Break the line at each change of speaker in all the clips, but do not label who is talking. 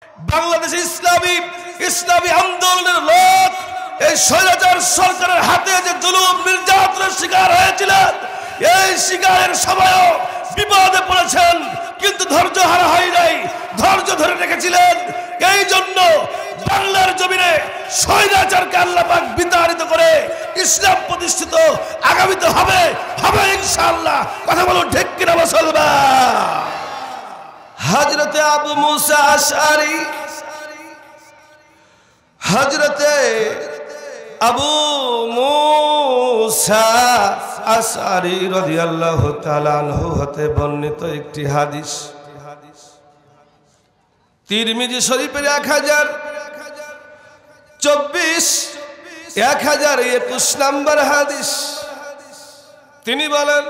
বাংলাদেশে ইসলামী আন্দোলনের লোক এই স্বৈরাচার সরকারের হাতে যে জুলুম নির্যাতনের শিকার হয়েছিলেন, এই শিকারের সময়ও বিপদে পড়েছেন, কিন্তু ধৈর্য হারা হয় নাই, ধৈর্য ধরে রেখেছিলেন। এই জন্য বাংলার জমিনে স্বৈরাচারকে আল্লাহ পাক বিতাড়িত করে ইসলাম প্রতিষ্ঠিত আগামীতে হবে ইনশাআল্লাহ। কথা বলুন ঠিক কিনা মুসলমান? হযরতে আবু মুসা আশআরী, হযরতে আবু মুসা আশআরী রাদিয়াল্লাহু তাআলা আনহু হতে বর্ণিত একটি হাদিস, তিরমিজি শরীফের 1024 নম্বর হাদিস। তিনি বলেন,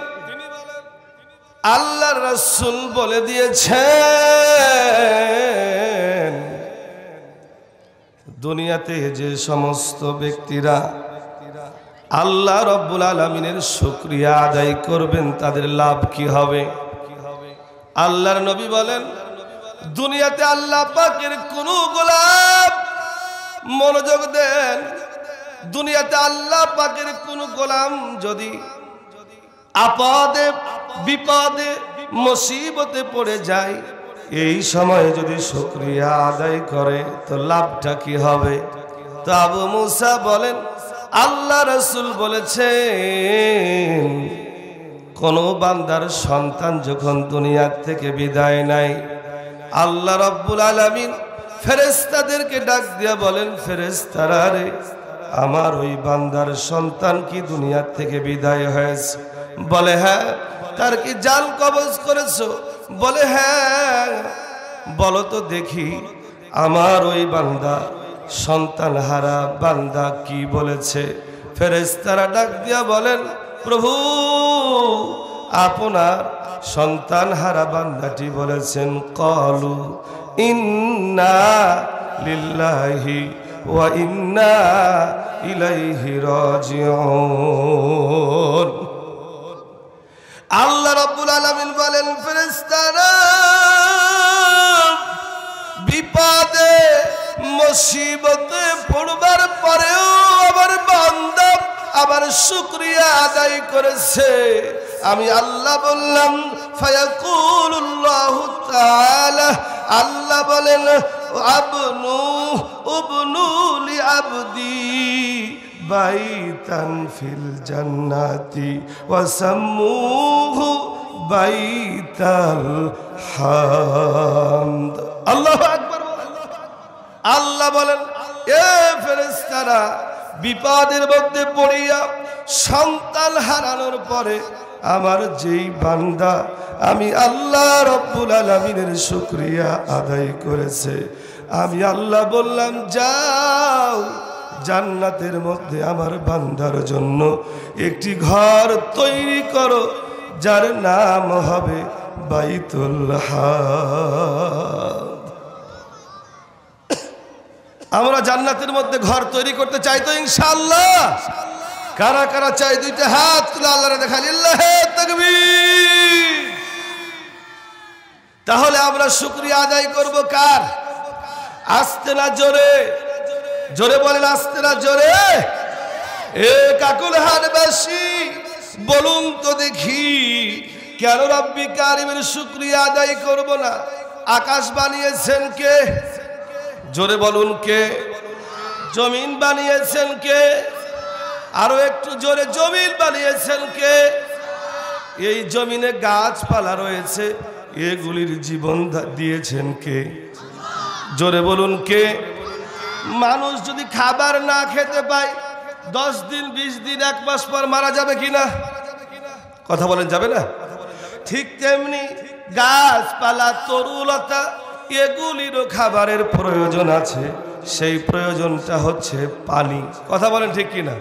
আল্লাহর রাসূল বলে দিয়েছেন, দুনিয়াতে যে সমস্ত ব্যক্তিরা আল্লাহ রব্বুল আলামিনের শুকরিয়া আদায় করবেন তাদের লাভ কি হবে। আল্লাহর নবী বলেন, দুনিয়াতে আল্লাহ পাকের কোন গোলাম, মনোযোগ দেন, দুনিয়াতে আল্লাহ পাকের কোন গোলাম যদি আপদে বিপদে মুসিবতে পড়ে যায়, এই সময় যদি শুকরিয়া আদায় করে তো লাভটা কি হবে। তো আবু মুসা বলেন, আল্লাহ রাসূল বলেছেন, কোন বান্দার সন্তান যখন দুনিয়া থেকে বিদায় নেয়, আল্লাহ রাব্বুল আলামিন ফেরেশতাদেরকে ডাক দিয়া বলেন, ফেরেশতারা রে, আমার ওই বান্দার সন্তান কি দুনিয়া থেকে বিদায় হয়েছে? বলে হ্যাঁ। তার কি জান কবজ করেছো? বলে হ্যাঁ। বলো তো দেখি, আমার ওই বান্দা সন্তান হারা বান্দা কি বলেছে? ফেরেশতারা ডাক দিয়া বলেন, প্রভু, আপনার সন্তান হারা বান্দাটি বলেছেন, ক্বালু ইন্না লিল্লাহি ওয়া ইন্না ইলাইহি রাজিউন। আল্লাহ রাব্বুল আলামিন বলেন, ফেরেশতারা বিপদে মুসিবতে পড়বার পরেও আমার বান্দা আবার শুকরিয়া আদায় করেছে। আমি আল্লাহ বললাম, ফায়াকুলুল্লাহু তাআলা, আল্লাহ বলেন, উবনু লি আবদি বাইতান ফিল জান্নাতি ওয়া সাম্মুহু বাইতাল হামদ। আল্লাহু আকবার। আল্লাহ বলেন, এ ফেরেশতারা, বিপদের মধ্যে পড়িয়া সন্তান হারানোর পরে আমার যেই বান্দা আমি আল্লাহ রব্বুল আলামিনের শুকরিয়া আদায় করেছে, আমি আল্লাহ বললাম, যাও জান্নাতের মধ্যে আমার বান্দার জন্য একটি ঘর তৈরি করো, যার নাম হবে বাইতুল হামদ। আমরা জান্নাতের মধ্যে ঘর তৈরি করতে চাই তো ইনশাআল্লাহ? কারা কারা চাই? দুইটা হাত তুলে আল্লাহরে দেখা, লিল্লাহি তাকবীর। তাহলে আমরা শুকরিয়া আদায় করব কার? আস্তে না জোরে? জোরে বলেন, আস্তে না জোরে? এ কাকুলহাটবাসী, বলুন তো দেখি, কেন রব্বি কারিমের শুকরিয়া আদায় করব না? আকাশ বানিয়েছেন কে? জোরে বলুন কে? জমিন বানিয়েছেন কে? আরো একটু জোরে, জমিন বানিয়েছেন কে? এই জমিনে গাছপালা রয়েছে, এগুলির জীবন দিয়েছেন কে? জোরে বলুন কে? মানুষ যদি খাবার না খেতে পায় 10 দিন 20 দিন 1 মাস পর মারা যাবে কিনা? কথা বলেন, যাবে না? ঠিক তেমনি গাছপালা তরুলতা এগুলিরও খাবারের প্রয়োজন আছে, সেই প্রয়োজনটা হচ্ছে পানি। কথা বলেন ঠিক কিনা?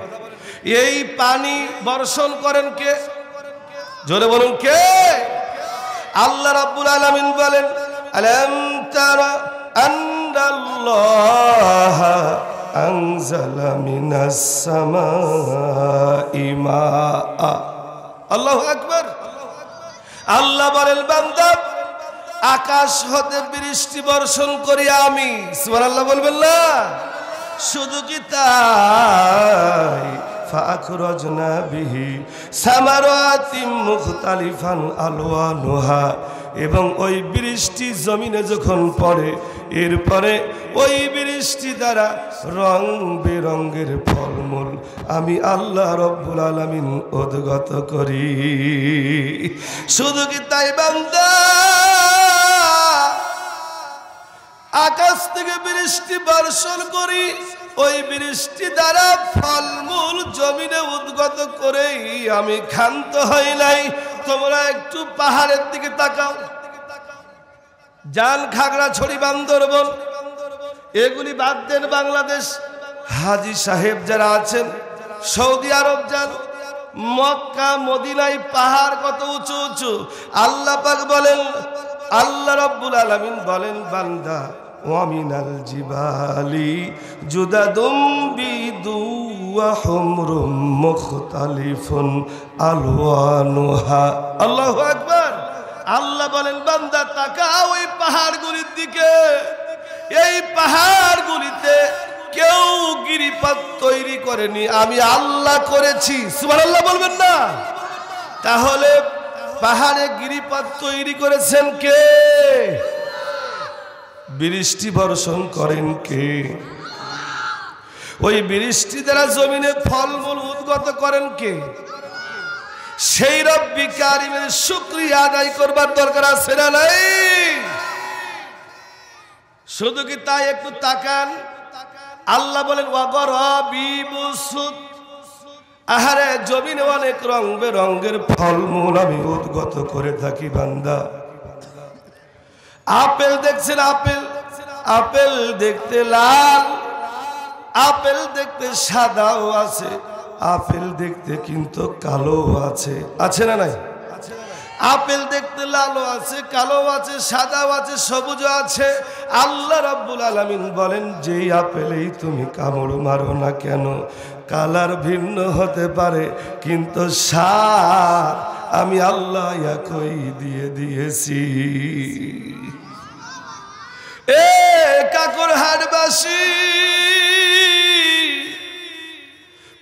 এই পানি বর্ষণ করেন কে? জোরে বলুন কে? আল্লাহ রাব্বুল আলামিন বলেন, আলাম তারা আন্নাল্লাহা আনজালা মিনাস সামাই মাআ। আল্লাহু আকবার। আল্লাহ বলেন, বান্দা, আকাশ হতে বৃষ্টি বর্ষণ করি আমি, সুবহানাল্লাহ বলবেন না? শুধু কি তাই, ফাখরাজনা বিহি সামারাতিম মুখতালিফান আলওয়ানুহা, এবং ওই বৃষ্টি জমিনে যখন পড়ে এরপরে ওই বৃষ্টি দ্বারা রং বেরঙের ফলমূল আমি আল্লাহ রব্বুল আলামিন উদ্গত করি। শুধু কি তাই বান্দা, আকাশ থেকে বৃষ্টি বর্ষণ করি, ওই বৃষ্টি দ্বারা ফলমূল জমিনে উদ্গত করেই আমি ক্ষান্ত হই নাই। তোমরা একটু পাহাড়ের দিকে তাকাও, যান খাগড়াছড়ি, বান্দরবন, এগুলি বাদ দেন। বাংলাদেশ হাজী সাহেব যারা আছেন, সৌদি আরব যান, মক্কা মদিনায় পাহাড় কত উঁচু উঁচু। আল্লাহ পাক বলেন, আল্লাহ রাব্বুল আলামিন বলেন, বান্দা ওয়ামিনাল জিবালি জুদাদুম বিদু ওয়া হুমরুম মুখতালিফুন আলওয়ানুহা। আল্লাহু আকবার। আল্লাহ বলেন, বান্দা তাকাও ওই পাহাড়গুলির দিকে। এই পাহাড়গুলিতে কেউ গিরিপথ তৈরি করেনি, আমি আল্লাহ করেছি। সুবহানাল্লাহ বলবেন না? তাহলে পাহাড়ে গিরিপথ তৈরি করেছেন কে? বৃষ্টি বর্ষণ করেন কে? ওই বৃষ্টি দ্বারা জমিনে ফলমূল উদ্গত করেন কে? সেই রব্বি কারিমের শুকরিয়া আদায় করবার দরকার আছে না নাই? শুধু কি তাই, একটু তাকান। আল্লাহ বলেন, ওয়াগরাবিবুসুদ, আহারে জমিনে অনেক রং বেরঙের ফলমূল আমি উদ্গত করে থাকি বান্দা। আপেল দেখছেন, আপেল, আপেল দেখতে লাল, আপেল দেখতে সাদাও আছে, আপেল দেখতে কিন্তু কালো আছে, আছে না নাই? আপেল দেখতে লালও আছে, কালো আছে, সাদাও আছে, সবুজ আছে। আল্লাহ রাব্বুল আলামিন বলেন, যেই আপেলেই তুমি কামড় মারো না কেন, কালার ভিন্ন হতে পারে কিন্তু স্বাদ আমি আল্লাহ একই দিয়ে দিয়েছি। এ কাকরহাটবাসী,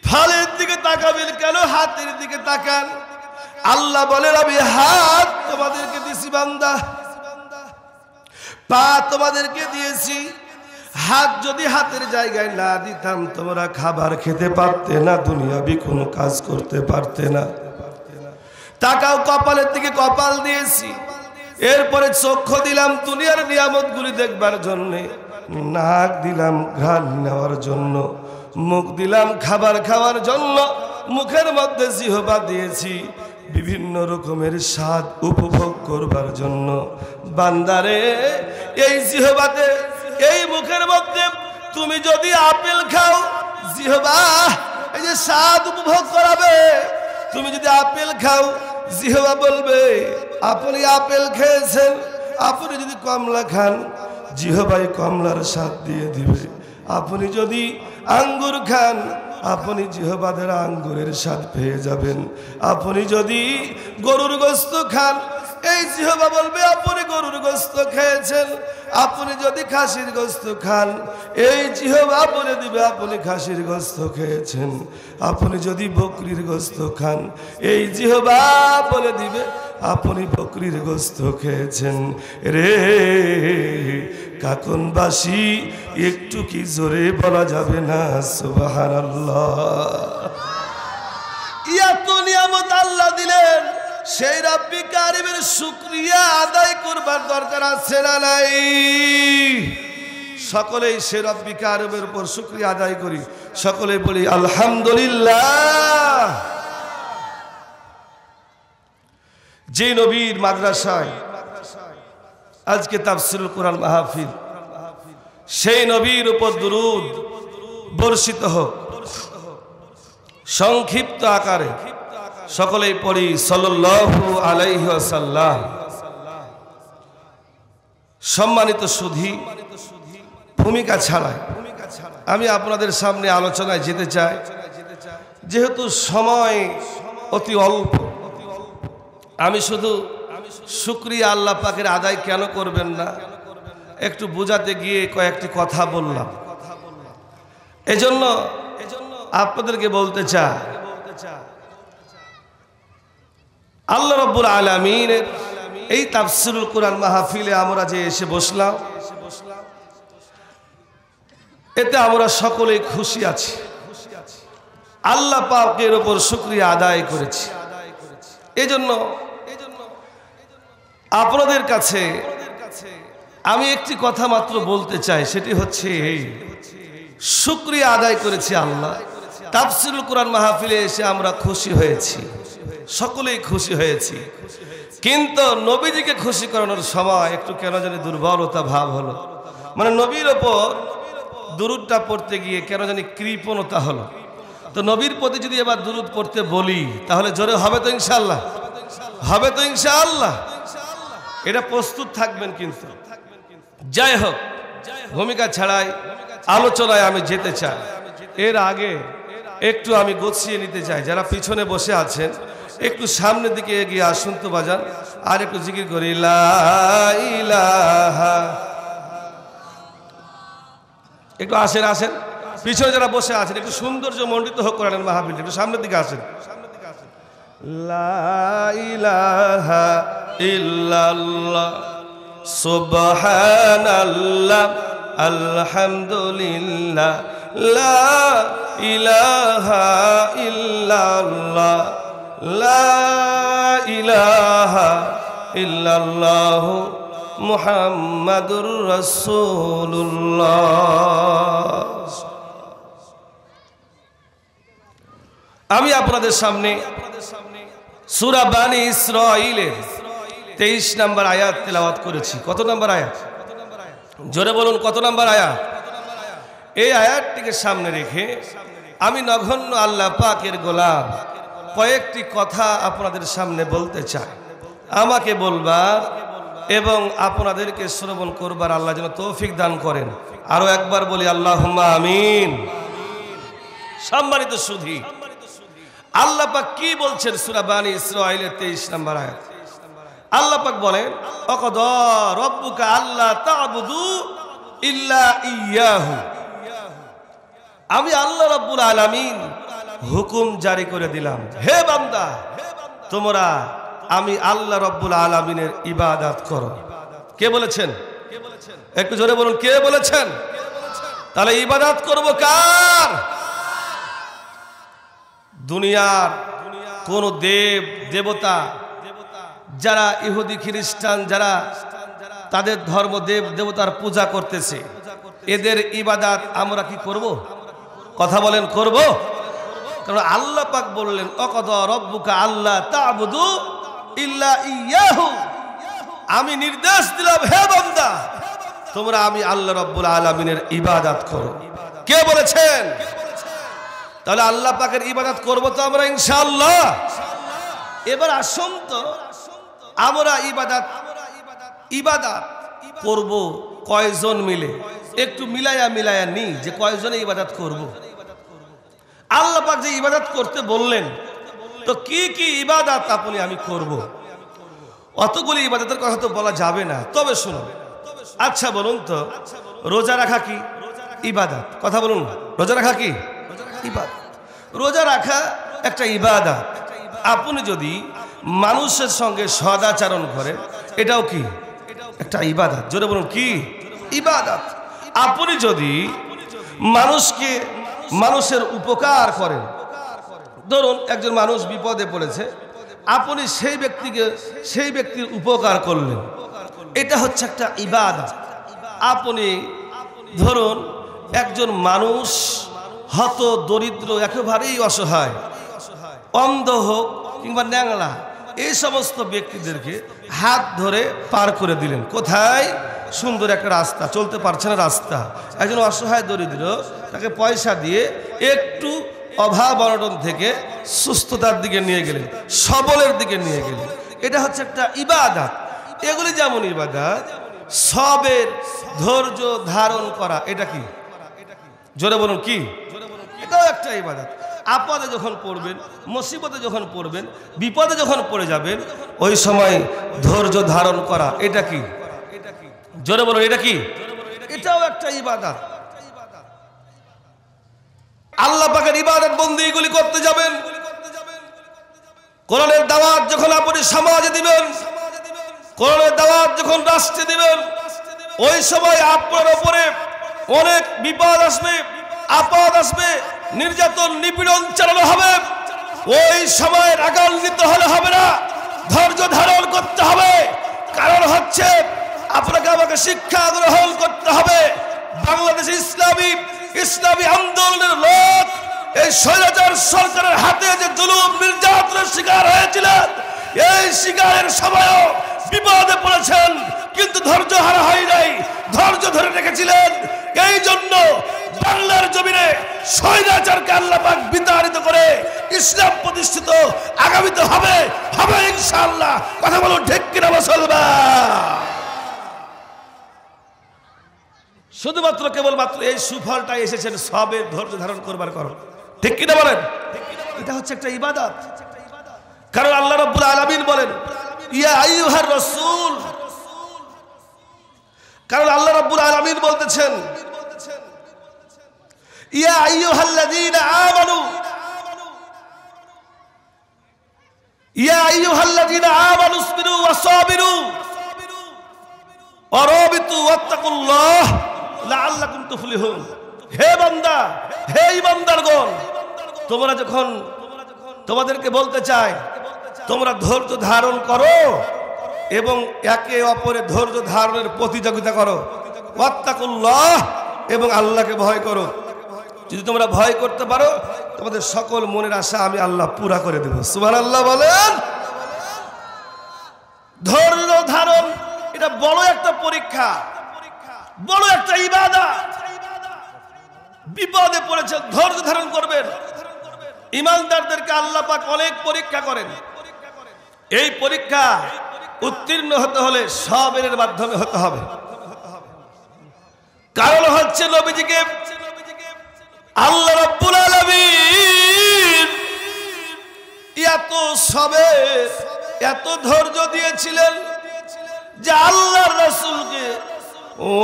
ফলের দিকে তাকাবেন কেন, হাতের দিকে তাকান। আল্লাহ বলেন, আমি হাত তোমাদেরকে দিয়েছি বান্দা, পা তোমাদেরকে দিয়েছি। হাত যদি হাতের জায়গায় না দিতাম তোমরা খাবার খেতে পারতে না, দুনিয়াবি কোনো কাজ করতে পারতে না। তাকাও, কপালের দিকে কপাল দিয়েছি, এরপরে চক্ষু দিলাম দুনিয়ার নিয়ামতগুলি দেখবার জন্যে, নাক দিলাম ঘ্রাণ নেওয়ার জন্য, মুখ দিলাম খাবার খাওয়ার জন্য, মুখের মধ্যে জিহ্বা দিয়েছি বিভিন্ন রকমের স্বাদ উপভোগ করবার জন্য। বান্দারে, এই জিহ্বাতে, এই মুখের মধ্যে তুমি যদি আপেল খাও, জিহ্বা এই যে স্বাদ উপভোগ করাবে। তুমি যদি আপেল খাও, জিহ্বা বলবে আপনি আপেল খেয়েছেন। আপনি যদি কমলা খান, জিহ্বায় কমলার স্বাদ দিয়ে দিবে। আপনি যদি আঙ্গুর খান, আপনি জিহ্বা দ্বারা আঙ্গুরের স্বাদ পেয়ে যাবেন। আপনি যদি গরুর গোশত খান, এই জিহ্বা বলবে আপনি গরুর গোশত খেয়েছেন। আপনি যদি খাসির গোশত খান, এই জিহ্বা বলে দিবে আপনি খাসির গোশত খেয়েছেন। আপনি যদি বকরির গোশত খান, এই জিহ্বা বলে দিবে আপনি বকরির গোশত খেয়েছেন। রে কাকনবাসী, একটু কি জোরে বলা যাবে না সুবহানাল্লাহ? এত নিয়ামত আল্লাহ দিলেন, সেই রব্বি কারিমের শুকরিয়া আদায় করবার দরকার আছে না নাই? সকলেই সে রব্বি কারিমের উপর শুকরিয়া আদায় করি, সকলে বলি আলহামদুলিল্লাহ। যে নবীর মাদ্রাসায় আজকে তাফসীরুল কোরআন মাহফিল, সেই নবীর উপর দুরূদ বর্ষিত হোক। সংক্ষিপ্ত আকারে সকলেই পড়ি সাল্লাল্লাহু আলাইহি ওয়াসাল্লাম। সম্মানিত সুধী, ভূমিকা ছাড়াই আমি আপনাদের সামনে আলোচনায় যেতে চাই। যেহেতু সময় অতি অল্প, আমি শুধু শুকরিয়া আল্লাহ পাকের আদায় কেন করবেন না একটু বোঝাতে গিয়ে কয়েকটি কথা বললাম। এজন্য আপনাদেরকে বলতে চাই, আল্লাহ রাব্বুল আলামিনের এই তাফসীরুল কুরআন মাহফিলে আমরা যে এসে বসলাম, এতে আমরা সকলেই খুশি আছি। আল্লাহ পাকের উপর শুকরিয়া আদায় করেছি। এজন্য আপনাদের কাছে আমি একটি কথা মাত্র বলতে চাই, সেটি হচ্ছে এই, শুকরিয়া আদায় করেছি আল্লাহ। তাফসীরুল কুরআন মাহফিলে এসে আমরা খুশি হয়েছি, সকলেই খুশি হয়েছি, কিন্তু নবীজিকে খুশি করানোর সময় একটু কেন জানি দুর্বলতা ভাব হলো। মানে নবীর ওপর দুরূদটা পড়তে গিয়ে কেন জানি কৃপণতা হলো। তো নবীর প্রতি যদি এবার দুরূদ পড়তে বলি তাহলে জোরে হবে তো ইনশাআল্লাহ? হবে তো ইনশাআল্লাহ? এটা প্রস্তুত থাকবেন। কিন্তু যাই হোক, ভূমিকা ছাড়াই আলোচনায় আমি যেতে চাই। এর আগে একটু আমি গুছিয়ে নিতে চাই, যারা পিছনে বসে আছেন একটু সামনের দিকে এগিয়ে আসুন তো বাজান, আর একটু জিকির করি লা ইলাহা। একটু আসেন আসেন, পিছনে যারা বসে আছেন একটু সৌন্দর্য মণ্ডিত হোক করেন মাহফিল, একটু সামনের দিকে আসেন। লা ইলাহা ইল্লাল্লাহ সুবহানাল্লাহ আলহামদুলিল্লাহ লা ইলাহা ইল্লাল্লাহ লা ইলাহা ইল্লাল্লাহ মুহাম্মাদুর রাসূলুল্লাহ। আমি আপনাদের সামনে সূরা বানী ইসরাঈলের 23 নম্বর আয়াত তেলাওয়াত করেছি। কত নম্বর আয়াত? জোরে বলুন, কত নম্বর আয়াত? এই আয়াতটিকে সামনে রেখে আমি নগণ্য আল্লাহ পাকের গোলাম কয়েকটি কথা আপনাদের সামনে বলতে চাই। আমাকে বলবার এবং আপনাদেরকে শ্রবণ করবার আল্লাহ যেন তৌফিক দান করেন। আরো একবার বলি আল্লাহুম্মা আমিন। সম্মানিত সুধী, আল্লাহ পাক কি বলছেন সূরা বানী ইসরাঈলের 23 নম্বর আয়াত? আল্লাহ পাক বলেন, ওয়াকাদা রাব্বুকা আল্লা তা'বুদু ইল্লা ইয়্যাহু। আমি আল্লাহ রাব্বুল আলামিন হুকুম জারি করে দিলাম, হে বান্দা তোমরা আমি আল্লাহ রাব্বুল আলামিনের ইবাদত করো। কে বলেছেন? একটু জোরে বলুন, কে বলেছেন? তাহলে ইবাদত করব কার? দুনিয়ার কোন দেব দেবতা, যারা ইহুদি খ্রিস্টান, যারা তাদের ধর্ম দেব দেবতার পূজা করতেছে, এদের ইবাদত আমরা কি করব? কথা বলেন, করব? কারণ আল্লাহ পাক বললেন, ওয়াকাদা রাব্বুকা আল্লা তা'বুদু ইল্লা ইয়্যাহু। আমি নির্দেশ দিলাম, হে বান্দা তোমরা আমি আল্লাহ রাব্বুল আলামিনের ইবাদত করো। কে বলেছেন? তাহলে আল্লাহ পাকের ইবাদত করব তো আমরা ইনশাআল্লাহ। এবার আসুন তো আমরা ইবাদত করব কয়জন মিলে, একটু মিলায়া নি যে কয়জনে ইবাদত করব। আল্লাহ পাক যে ইবাদত করতে বললেন, তো কি কি ইবাদত আপনি আমি করব? অতগুলি ইবাদতের কথা তো বলা যাবে না, তবে শুনুন। আচ্ছা বলুন তো, রোজা রাখা কি ইবাদত? কথা বলুন, রোজা রাখা কি ইবাদত? রোজা রাখা একটা ইবাদত। আপনি যদি মানুষের সঙ্গে সদাচরণ করেন, এটাও কি একটা ইবাদত? জোরে বলুন, কি ইবাদত? আপনি যদি মানুষের উপকার করেন, ধরুন একজন মানুষ বিপদে পড়েছে, আপনি সেই ব্যক্তির উপকার করলেন, এটা হচ্ছে একটা ইবাদত। আপনি ধরুন একজন মানুষ হত দরিদ্র, একেবারেই অসহায়, অন্ধ হোক কিংবা ন্যাংলা, এই সমস্ত ব্যক্তিদেরকে হাত ধরে পার করে দিলেন। কোথায়? সুন্দর একটা রাস্তা, চলতে পারছে না রাস্তা, একজন অসহায় দরিদ্র, তাকে পয়সা দিয়ে একটু অভাব অনটন থেকে সুস্থতার দিকে নিয়ে গেলেন, সবলের দিকে নিয়ে গেলেন। এটা হচ্ছে একটা ইবাদত। এগুলি যেমন ইবাদত, সবের ধৈর্য ধারণ করা, এটা কি? জোরে বলুন, কি? এটাও একটা ইবাদত। আপদে যখন পড়বেন, মুসিবতে যখন পড়বেন, বিপদে যখন পড়ে যাবেন, ওই সময় ধৈর্য ধারণ করা, এটা কি? জোরে বলুন, এটা কি? এটাও একটা ইবাদত। আল্লাহ পাকের ইবাদত বন্দেগী করতে যাবেন, কোরআনের দাওয়াত যখন আপনি সমাজে দিবেন, কোরআনের দাওয়াত যখন রাষ্ট্রে দিবেন, ওই সময় আপনার উপরে অনেক বিপদ আসবে, আপদ আসবে, নির্যাতন নিপীড়ন চালানো হবে। ওই সময় রাগান্বিত হলে হবে না, ধৈর্য ধারণ করতে হবে। কারণ হচ্ছে আপনাকে আমাকে শিক্ষা গ্রহণ করতে হবে। বাংলাদেশে ইসলামী আন্দোলনের লোক এই স্বৈরাচার সরকারের হাতে যে জুলুম নির্যাতনের শিকার হয়েছিলেন, এই শিকারের সময়ও বিপদে পড়েছেন, কিন্তু ধৈর্য হারা হয় নাই, ধৈর্য ধরে রেখেছিলেন। এই জন্য বাংলার জমিনে স্বৈরাচারকে আল্লাহ পাক বিতাড়িত করে ইসলাম প্রতিষ্ঠিত আগামীতে হবে, হবে ইনশাআল্লাহ। কথা বলুন ঠিক কিনা মুসলমান? শুধুমাত্র কেবলমাত্র এই সুফলটা এসেছেন সবের ধৈর্য ধারণ করবার কারণ, ঠিক কিনা বলেন? এটা হচ্ছে একটা ইবাদত। কারণ আল্লাহ রাব্বুল আলামিন বলেন ইয়া আইয়ুহার রাসূল, কারণ আল্লাহ রাব্বুল আলামিন বলতেছেন ইয়া আইয়ুহাল্লাযীনা আমানু, ইয়া আইয়ুহাল্লাযীনা আমানু ইসবিরু ওয়া সাবিরু ওয়া রাবিতু ওয়াত্তাকুল্লাহ লাআল্লাকুম তুফলিহুন। হে বান্দা, হে ঈমানদারগণ, তোমরা যখন তোমাদেরকে বলতে চাই তোমরা ধৈর্য ধারণ করো এবং একে অপরের ধৈর্য ধারণের প্রতিযোগিতা করো, ওয়াত্তাকুল্লাহ, এবং আল্লাহকে ভয় করো। যদি তোমরা ভয় করতে পারো তোমাদের সকল মনের আশা আমি আল্লাহ পুরা করে দেব। সুবহানাল্লাহ বলেন। ধৈর্য ধারণ এটা বড় একটা পরীক্ষা, বড় একটা ইবাদত। বিপদে পড়েছে, ধৈর্য ধারণ করবেন। ঈমানদারদেরকে আল্লাহ পাক অনেক পরীক্ষা করেন। এই পরীক্ষা উত্তীর্ণ হতে হলে সবেরের মাধ্যমে হতে হবে। কারণ হচ্ছে নবীজিকে আল্লাহ রাব্বুল আলামিন এত সবের, এত ধৈর্য দিয়েছিলেন যে আল্লাহর রাসূলকে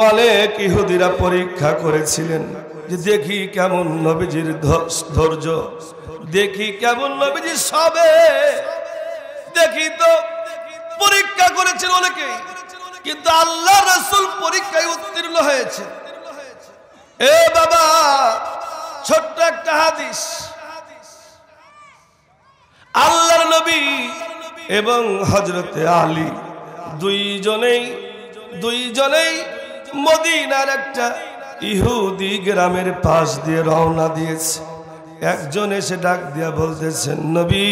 অনেক ইহুদিরা পরীক্ষা করেছিলেন যে দেখি কেমন নবীজির ধৈর্য, দেখি কেমন নবীজি সবের, দেখি তো। পরীক্ষা করেছেন অনেকেই, কিন্তু আল্লাহ রাসূল পরীক্ষায় উত্তীর্ণ হয়েছে। এ বাবা, ছোট্ট একটা হাদিস। আল্লাহর নবী এবং হযরতে আলী দুইজনেই মদিনার একটা ইহুদি গ্রামের পাশ দিয়ে রওনা দিয়েছে। একজন এসে ডাক দিয়া বলতেছেন, নবী,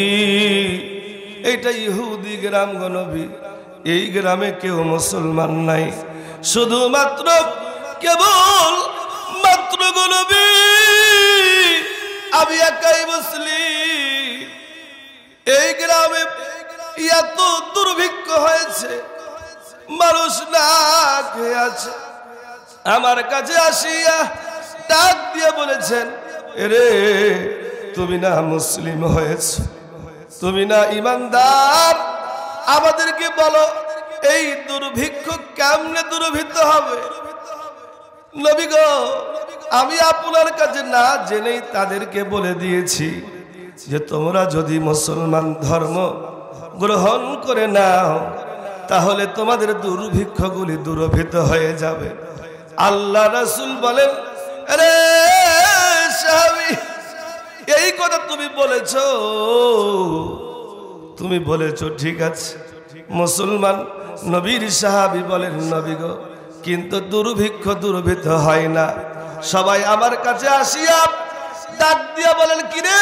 এইটা ইহুদি গ্রাম গো নবী, এই গ্রামে কেউ মুসলমান নাই, শুধুমাত্র কেবল মাত্র গো নবী আমি একাই মুসলিম। এই গ্রামে এত দুর্ভিক্ষ হয়েছে, মানুষ না খেয়ে আছে। আমার কাছে আসিয়া ডাক দিয়ে বলেছেন, রে তুমি না মুসলিম হয়েছ, তুমি না ঈমানদার, আমাদেরকে বলো এই দুর্ভিক্ষ কেমনে দূরীভূত হবে? নবী গো, আমি আপনার কাছে না জেনেই তাদেরকে বলে দিয়েছি যে তোমরা যদি মুসলমান ধর্ম গ্রহণ করে নাও তাহলে তোমাদের দুর্ভিক্ষগুলি দূরীভূত হয়ে যাবে। আল্লাহ রাসূল বলেন, আরে সাহাবী, এই কথা তুমি বলেছো ঠিক আছে, মুসলমান। নবীর সাহাবী বলেন, নবী গো, কিন্তু দুর্ভিক্ষ দূরীভূত হয় না। সবাই আমার কাছে আসিয়া ডাক দিয়া বলেন, কিরে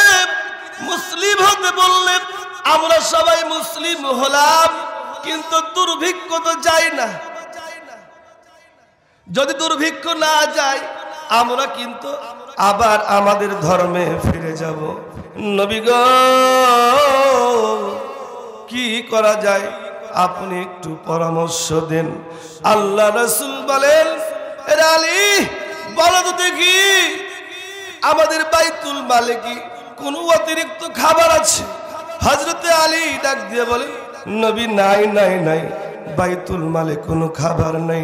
মুসলিম হতে বললেন, আমরা সবাই মুসলিম হলাম, কিন্তু দুর্ভিক্ষ তো যায় না। যদি দুর্ভিক্ষ না যায় আমরা কিন্তু আবার আমাদের ধর্মে ফিরে যাব। নবী গো, কি করা যায় আপনি একটু পরামর্শ দেন। আল্লাহ রাসূল বলেন, আলী বলো তো দেখি, আমাদের বাইতুল মালে কি কোনো অতিরিক্ত খাবার আছে? হযরতে আলী ডাক দিয়ে বলেন, নবী নাই নাই নাই, বাইতুল মালে কোনো খাবার নাই,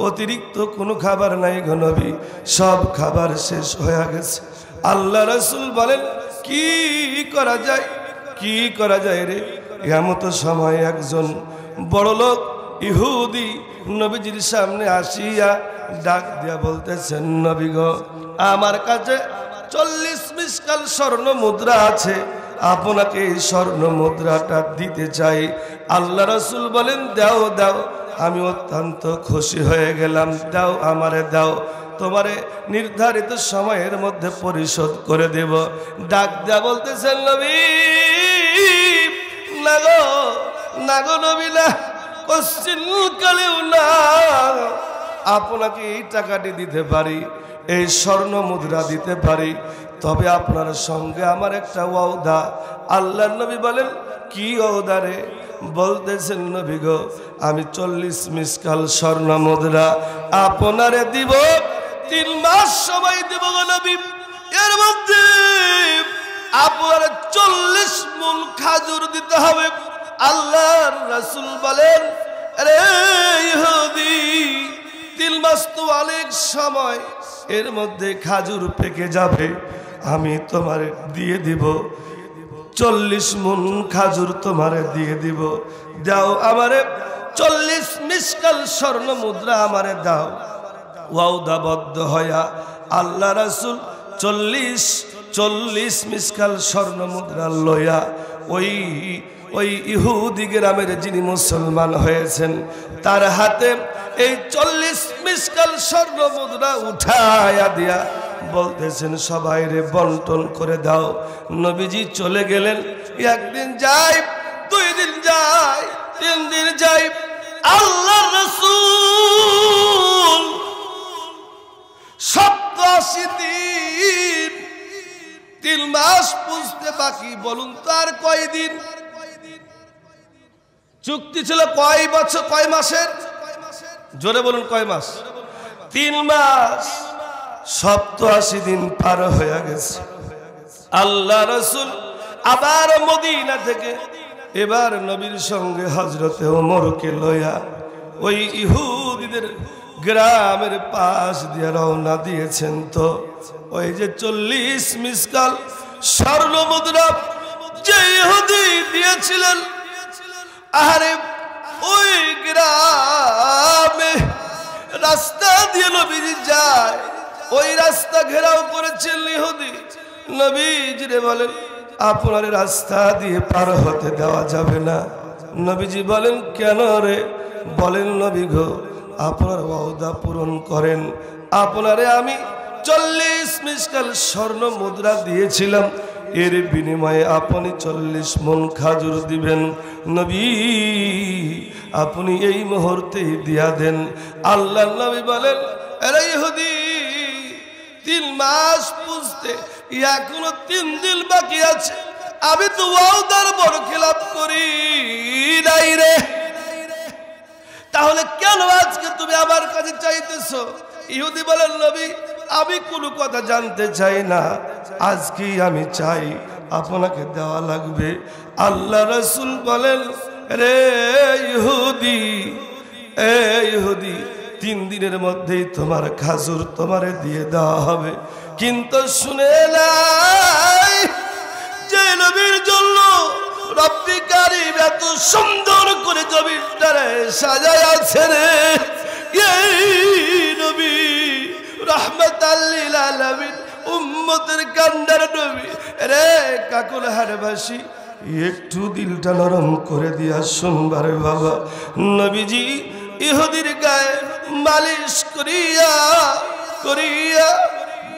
অতিরিক্ত কোনো খাবার নাই গো নবী, সব খাবার শেষ হয়ে গেছে। আল্লাহ রাসূল বলেন, কি করা যায়, কি করা যায় রে? এমতো সময় একজন বড় লোক ইহুদি নবীজির সামনে আসিয়া ডাক দিয়া বলতেছেন, নবী গো, আমার কাছে 40 মিসকাল স্বর্ণ মুদ্রা আছে, আপনাকে এই স্বর্ণ মুদ্রাটা দিতে চাই। আল্লাহ রাসূল বলেন, দাও দাও, আমি অত্যন্ত খুশি হয়ে গেলাম, দাও আমারে দাও, তোমারে নির্ধারিত সময়ের মধ্যে পরিশোধ করে দেব। ডাক দেয়া বলতেছেন, নবী না গো, না গো নবী না, কোশ্চিন কালেও না, আপনাকে এই টাকাটি দিতে পারি, এই স্বর্ণ মুদ্রা দিতে পারি, তবে আপনার সঙ্গে আমার একটা ওয়াদা। আল্লাহর নবী বলেন, কি ওয়াদা রে? বলতেছেন, নবী গো, আমি 40 মিসকাল স্বর্ণ মুদ্রা আপনারে দিব, 3 মাস সময় দেব গো নবী, এর মধ্যে আপনার 40 মণ খাজুর দিতে হবে। আল্লাহর রাসূল বলেন, আরে ইহুদি, 3 মাস তো অনেক সময়, এর মধ্যে খাজুর পেকে যাবে, আমি তোমারে দিয়ে দিব, 40 মণ খাজুর তোমারে দিয়ে দিব, দাও আমারে 40 মিসকাল স্বর্ণ মুদ্রা আমারে দাও। ওয়াদাবদ্ধ হয়া আল্লাহ রাসূল 40 মিসকাল স্বর্ণ মুদ্রা লয়া ওই ইহুদি গ্রামের যিনি মুসলমান হয়েছেন তার হাতে এই 40 মিসকাল স্বর্ণ মুদ্রা উঠায়া দিয়া বলতেছেন, সবাই রে বন্টন করে দাও। নবীজি চলে গেলেন। একদিন যায়, 2 দিন যায়, 3 দিন যায়, আল্লাহর রাসূল 87 দিন, 3 মাস পুজতে বাকি। বলুন তো আর কয় দিন? চুক্তি ছিল কয় বছর, কয় মাসের? জোরে বলুন, কয় মাস? 3 মাস। 87 দিন পার হয়ে গেছে। আল্লাহ রাসূল আবার মদিনা থেকে এবার নবীর সঙ্গে হযরতে ওমরকে লয়া ওই ইহুদিদের গ্রামের পাশ দিয়ে রওনা দিয়েছেন। তো ওই যে 40 মিসকাল স্বর্ণ মুদ্রা যে ইহুদি দিয়েছিলেন, আরে ওই গ্রামে রাস্তা দিয়ে নবীজি যায়, ওই রাস্তা ঘেরাও করেছেন ইহুদি। নবীজিরে বলেন, আপনার রাস্তা দিয়ে পার হতে দেওয়া যাবে না। নবীজি বলেন, কেন রে? বলেন, নবী গো, আপনার ওয়াদা পূরণ করেন, আপনারে আমি 40 মিসকাল স্বর্ণ মুদ্রা দিয়েছিলাম, এর বিনিময়ে আপনি 40 মণ খাজুর দিবেন। নবী, আপনি এই মুহূর্তেই দিয়া দেন। আল্লাহর নবী বলেন, আরে ইহুদি, 3 মাস পুজতে এখনো 3 দিন বাকি আছে, আমি তো ওয়াদার বরখেলাপ করি নাই রে, তাহলে কেন আজকে তুমি আমার কাছে চাইতেছো? ইহুদি বলেন, নবী, আমি কোনো কথা জানতে চাই না, আজকেই আমি চাই, আপনাকে দেওয়া লাগবে। আল্লাহ রাসূল বলেন, রে ইহুদি, এ ইহুদি, 3 দিনের মধ্যেই তোমার খাজুর তোমারে দিয়ে দেওয়া হবে। কিন্তু শুনে নাই, যে নবীর জন্য রব্বি কারীম এত সুন্দর করে জমিনটারে সাজায় আছে রে, এই নবী রাহমাতাল লিল আলামিন, উম্মতের কান্ডার নবী রে। কাকুল হারবাসী, একটু দিলটা নরম করে দিয়া শুনবার বাবা। নবীজি ইহুদির গায়ে মালিশ করিয়া করিয়া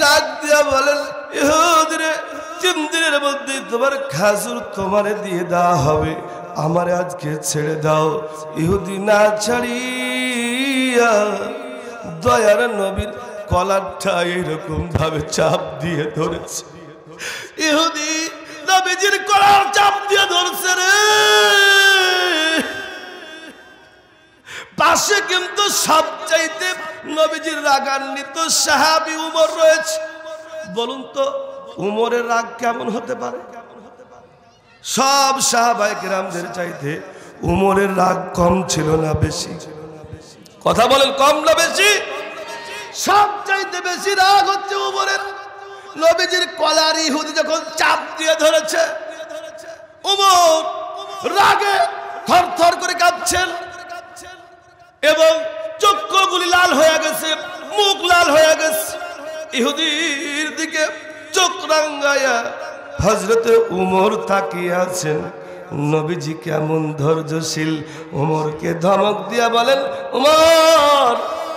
ডাক দিয়া বলেন, ইহুদিরে, 3 দিনের মধ্যে তোমার খাজুর তোমারে দিয়ে দেওয়া হবে, আমারে আজকে ছেড়ে দাও। ইহুদি না ছাড়িয়া দয়ার নবীর কলারটা এরকম ভাবে চাপ দিয়ে ধরেছে। ইহুদি নবীজির কলার চাপ দিয়ে ধরছে রে। পাশে কিন্তু সবচাইতে নবীজির রাগান্বিত সাহাবী উমর রয়েছে। বলুন তো, উমরের রাগ কেমন হতে পারে? সব সাহাবায়ে কেরামদের চাইতে উমরের রাগ কম ছিল না বেশি? কথা বলেন, কম না বেশি? সব চাইতে বেশি রাগ হচ্ছে উমরের। নবীজির কলার ইহুদি যখন চাপ দিয়ে ধরেছে, উমর রাগে থরথর করে কাঁপছেন এবং চক্ষুগুলি লাল হয়ে গেছে, মুখ লাল হয়ে গেছে। ইহুদির দিকে চোখ রাঙ্গায়া হযরতে উমর তাকিয়ে আছেন। নবীজি কেমন ধৈর্যশীল, উমরকে ধমক দিয়া বলেন, উমর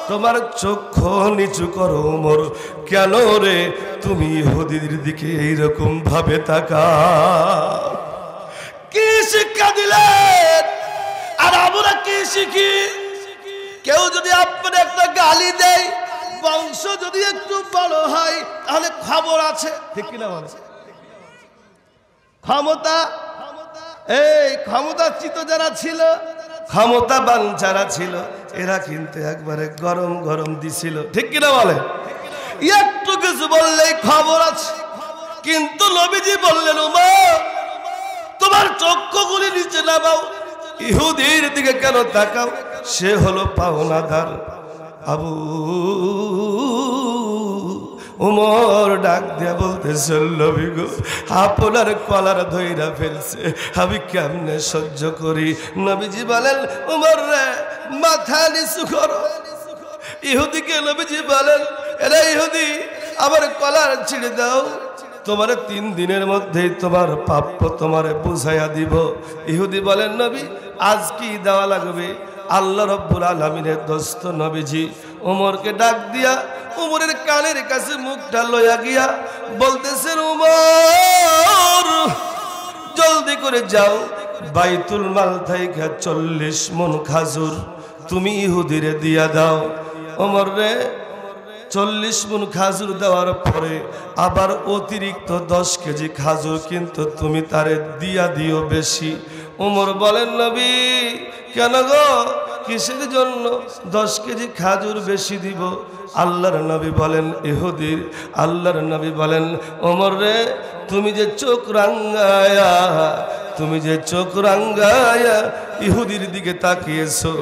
তোমার চক্ষু নিচু করো। উমর, কেন রে তুমি ইহুদির দিকে এইরকম ভাবে তাকাও? কি শিক্ষা দিলেন? আর আমরা কি শিখি? কেউ যদি আপনার একটা গালি দেয়, বংশ যদি একটু বড় হয়, তাহলে খবর আছে, ঠিক কিনা বলে? ক্ষমতা, এই ক্ষমতাচ্যুত যারা ছিল, ক্ষমতাবান যারা ছিল, এরা কিন্তু একবারে গরম গরম দিছিল, ঠিক কিনা বলে? একটু কিছু বললেই খবর আছে। কিন্তু নবীজি বললেন, উমর তোমার চক্ষুগুলি নিচে নামাও, ইহুদির দিকে কেন তাকাও? সে হলো পাওনাদার। আবু উমর ডাক দিয়া বলতেছে, নবী গো, আপনার কলার ধইরা ফেলছে, আমি কেমনে সহ্য করি? নবীজি বলেন, উমর রে মাথা নিচু করো। ইহুদিকে নবীজি বলেন, এরে ইহুদি, আমার কলার ছিঁড়ে দাও, তোমার 3 দিনের মধ্যেই তোমার প্রাপ্য তোমারে বুঝাইয়া দিব। ইহুদি বলেন, নবী আজ কি দেওয়া লাগবে? আল্লাহ রাব্বুল আলামিনের দোস্ত নবীজি উমরকে ডাক দিয়া উমরের কানের কাছে মুখটা লইয়া গিয়া বলতেছেন, উমর জলদি করে যাও, বাইতুল মাল থেকে 40 মণ খাজুর তুমি ইহুদিরে দিয়া দাও। ওমর রে 40 মণ খাজুর দেওয়ার পরে আবার অতিরিক্ত 10 কেজি খাজুর কিন্তু তুমি তারে দিয়া দিও বেশি। ওমর বলেন, নবী কেন গো, কিসের জন্য 10 কেজি খাজুর বেশি দিব? আল্লাহর নবী বলেন, ইহুদির আল্লাহর নবী বলেন, ওমর রে তুমি যে চোখ রাঙ্গায়া ইহুদির দিকে তাকিয়েছো,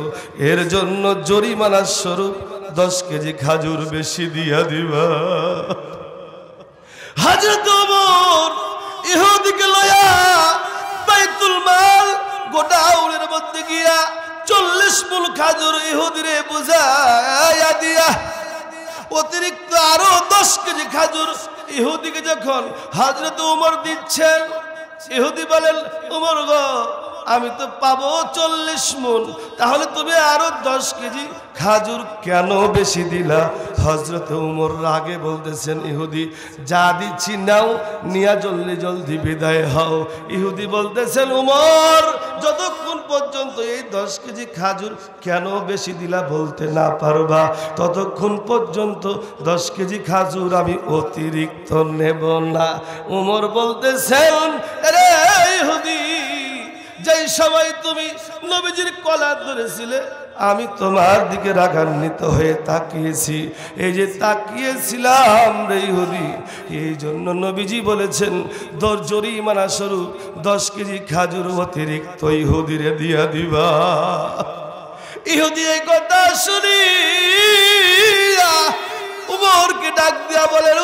এর জন্য জরিমানা স্বরূপ 10 কেজি খাজুর বেশি দিয়া দিবা। হযরত ওমর ইহুদিকে লয়া বাইতুল মাল গোডাউনের মধ্যে গিয়া 40 মণ খাজুর ইহুদিরে বুঝাইয়া দিয়া অতিরিক্ত আরো 10 কেজি খাজুর ইহুদিকে যখন হযরত ওমর দিচ্ছেন, ইহুদি বলেন, ওমর গো আমি তো পাবো 40 মণ, তাহলে তুমি আরো 10 কেজি খাজুর কেন বেশি দিলা? হযরত ওমর রাগে বলতেছেন, ইহুদি যা দিচ্ছি নাও, নিয়া জলদি জলদি বিদায় হও। ইহুদি বলতেছেন, ওমর যতক্ষণ পর্যন্ত এই 10 কেজি খাজুর কেন বেশি দিলা বলতে না পারবা, ততক্ষণ পর্যন্ত 10 কেজি খাজুর আমি অতিরিক্ত নেব না। ওমর বলতেছেন, আরে ইহুদি যেই সময় তুমি নবীজির কলার ধরেছিলে, আমি তোমার দিকে রাগান্বিত হয়ে তাকিয়েছি। এই যে তাকিয়েছিলাম রে ইহুদি, এই জন্য নবীজি বলেছেন জরিমানা স্বরূপ 10 কেজি খাজুর অতিরিক্ত ইহুদিরে দিয়া দিবা। ইহুদি এই কথা শুনি উমরকে ডাক দিয়া বলেন,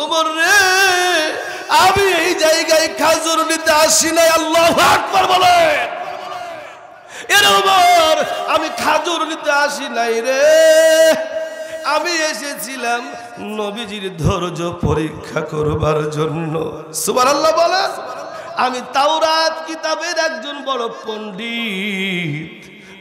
উমর রে আমি এই জায়গায় খাজুর নিতে আসি নাই। আল্লাহু আকবার বলে, এর ওমর আমি খাজুর নিতে আসি নাই রে, আমি এসেছিলাম নবীজির ধৈর্য পরীক্ষা করবার জন্য। সুবহানাল্লাহ বলেন। আমি তাওরাত কিতাবের একজন বড় পণ্ডিত,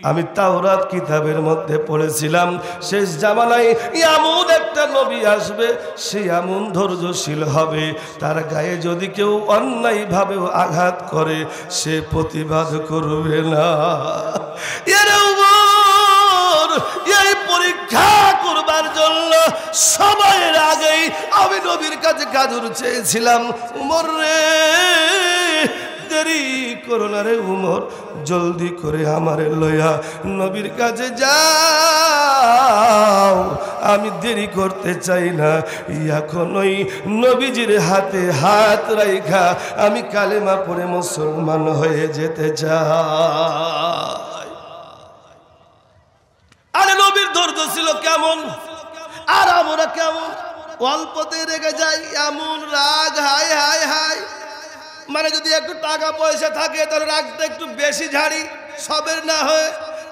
আমি তাওরাত কিতাবের মধ্যে পড়েছিলাম শেষ জামানায় এমন একটা নবী আসবে, সে এমন ধৈর্যশীল হবে, তার গায়ে যদি কেউ অন্যায়ভাবে আঘাত করে সে প্রতিবাদ করবে না। এই পরীক্ষা করবার জন্য সময়ের আগেই আমি নবীর কাছে খাজুর চেয়েছিলাম। উমর রে দেরি করো না রে উমর, জলদি করে আমারে লইয়া নবীর কাছে যাও, আমি দেরি করতে চাই না, এখনই নবীজির হাতে হাত রাইখা আমি কালেমা পড়ে মুসলমান হয়ে যেতে চাই। আরে নবীর ধৈর্য ছিল কেমন, আর আমরা কেমন অল্পতে রেগে যাই, এমন রাগ, হায় হায় হায়। মানে যদি একটু টাকা পয়সা থাকে তাহলে রাগটা একটু বেশি ঝাড়ি, সবের না হয়।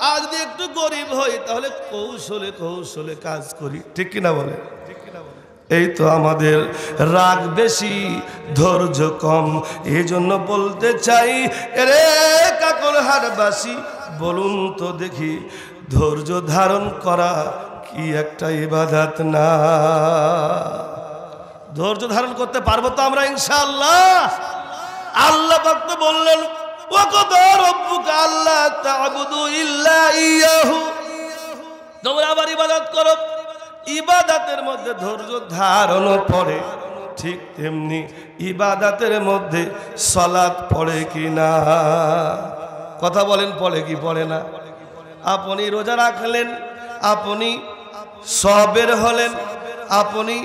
আর যদি একটু গরিব হই তাহলে কৌশলে কৌশলে কাজ করি, ঠিক কিনা বলে? এই তো আমাদের রাগ বেশি, ধৈর্য কম। এই জন্য বলতে চাই, রে কাকরহাটবাসী, বলুন তো দেখি, ধৈর্য ধারণ করা কি একটা ইবাদত না? ধৈর্য ধারণ করতে পারবো তো আমরা ইনশাআল্লাহ? আল্লাহ পাক তো বললেন, ওয়াকাদা রাব্বুকা আল্লা তা'বুদু ইল্লা ইয়াহু, তোমরা আবার ইবাদত করো। ইবাদতের মধ্যে ধৈর্য ধারণও পড়ে, ঠিক তেমনি ইবাদতের মধ্যে সালাত পড়ে কি না? কথা বলেন, পড়ে কি পড়ে না? আপনি রোজা রাখলেন, আপনি সবের হলেন, আপনি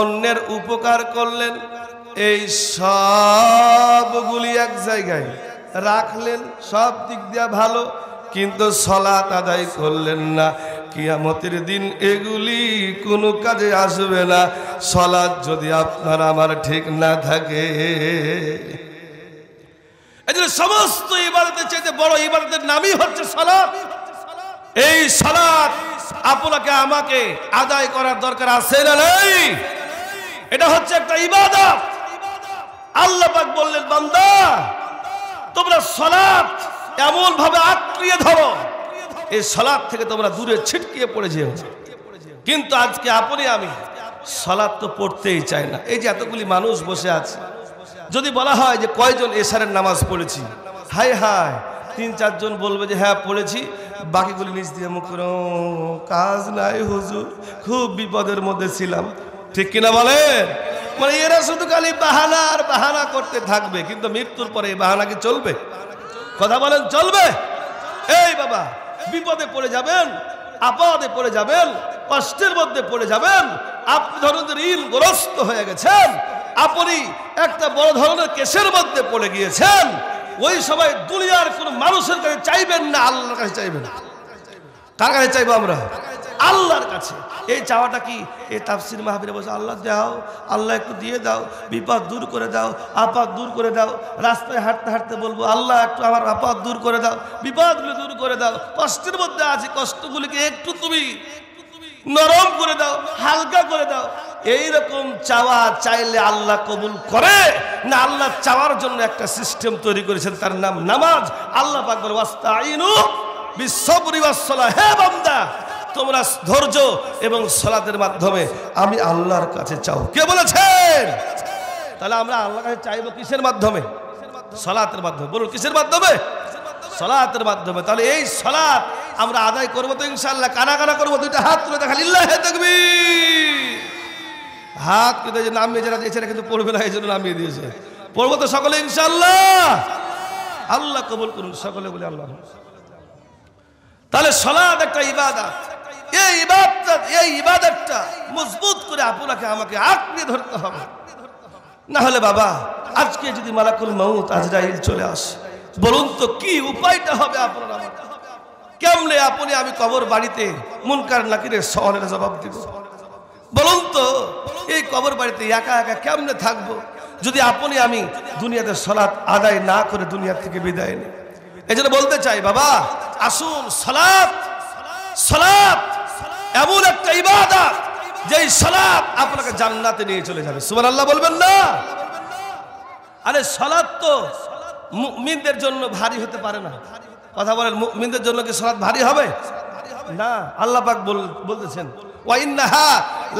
অন্যের উপকার করলেন, এই সবগুলি এক জায়গায় রাখলেন, সব দিক দিয়ে ভালো, কিন্তু সালাত আদায় করলেন না। কিয়ামতের দিন এগুলি কোনো কাজে আসবে না, সালাত যদি আপনার আমার ঠিক না থাকে। এই জন্য সমস্ত ইবাদতের চাইতে বড় ইবাদতের নামই হচ্ছে সালাত। এই সালাত আপনাকে আমাকে আদায় করার দরকার আছে না নাই? এটা হচ্ছে একটা ইবাদত। আল্লাহ পাক বললেন, বান্দা তোমরা সালাত এমন ভাবে আঁকড়িয়ে ধরো, এই সালাত থেকে তোমরা দূরে ছিটকিয়ে পড়ে যেও। কিন্তু আজকে আপনি আমি সালাত তো পড়তেই চাই না। এই যে এতগুলি মানুষ বসে আছে, যদি বলা হয় যে কয়জন এশারের নামাজ পড়েছি, হায় হায় ৩-৪ জন বলবে যে হ্যাঁ পড়েছি, বাকিগুলি নিজ দিয়ে মুখ করে কাজ নাই হুজুর, খুব বিপদের মধ্যে ছিলাম, ঠিক কিনা বলেন? মানে এরা শুধু খালি বাহানা আর বাহানা করতে থাকবে, কিন্তু মৃত্যুর পরে এই বাহানা কি চলবে? কথা বলেন, চলবে? এই বাবা, বিপদে পড়ে যাবেন, আপদে পড়ে যাবেন, কষ্টের মধ্যে পড়ে যাবেন, আপনি ধরুন ঋণগ্রস্ত হয়ে গেছেন, আপনি একটা বড় ধরনের কেসের মধ্যে পড়ে গিয়েছেন, ওই সময় দুনিয়ার কোন মানুষের কাছে চাইবেন না, আল্লাহর কাছে চাইবেন। কার কাছে চাইবো আমরা? আল্লাহর কাছে। এই চাওয়াটা কি? এই তাফসীর মাহফিলে বসে আল্লাহ দাও, আল্লাহ একটু দিয়ে দাও, বিপদ দূর করে দাও, আপদ দূর করে দাও। রাস্তায় হাঁটতে হাঁটতে বলবো আল্লাহ একটু আমার আপদ দূর করে দাও, বিপদগুলো দূর করে দাও, কষ্টের মধ্যে আছি, কষ্টগুলিকে একটু তুমি নরম করে দাও, হালকা করে দাও। এইরকম চাওয়া চাইলে আল্লাহ কবুল করে না? আল্লাহ চাওয়ার জন্য একটা সিস্টেম তৈরি করেছেন, তার নাম নামাজ। আল্লাহ পাক বলে ওয়াস্তাঈনু বিস-সাবরি ওয়াস-সালাহ, হে বান্দা তোমরা ধৈর্য এবং সালাতের মাধ্যমে আমি আল্লাহর কাছে চাও। কে বলেছেন? তাহলে আমরা আল্লাহর কাছে চাইবো কিসের মাধ্যমে? সালাতের মাধ্যমে। বলুন কিসের মাধ্যমে? সালাতের মাধ্যমে। তাহলে এই সালাত আমরা আদায় করবো তো ইনশাআল্লাহ। কানা কানা করবো, দুইটা হাত তুলে দেখা, লিল্লাহি তাকবীর। হাত কিন্তু নামিয়ে যারা দিয়েছে কিন্তু পড়বে না, এই জন্য নামিয়ে দিয়েছে। পড়বো তো সকলে ইনশাআল্লাহ। আল্লাহ কবুল করুন, সকলে বলে আল্লাহ। তাহলে সালাত একটা ইবাদত। এই ইবাদতটা মজবুত করে আপনাকে আমাকে আঁকড়ে ধরতে হবে, না হলে বাবা আজকে যদি মালাকুল মউত আজরাইল চলে আসে, বলুন তো কি উপায়টা হবে আপনার আমার? কেমনে আপনি আমি কবর বাড়িতে মুনকার নাকিরের সওয়ালের জবাব দিব? বলুন তো এই কবর বাড়িতে একা একা কেমনে থাকবো যদি আপনি আমি দুনিয়াতে সালাত আদায় না করে দুনিয়া থেকে বিদায় নিই? এই জন্য বলতে চাই বাবা, আসুন সালাত এমন একটা ইবাদত যেই সালাত আপনাকে জান্নাতে নিয়ে চলে যাবে। সুবহানাল্লাহ বলবেন না? আরে সালাত তো মুমিনদের জন্য ভারী হতে পারে না। কথা বলেন, মুমিনদের জন্য কি সালাত ভারী হবে? না। আল্লাহ পাক বলতেছেন ওয়া ইন্নাহা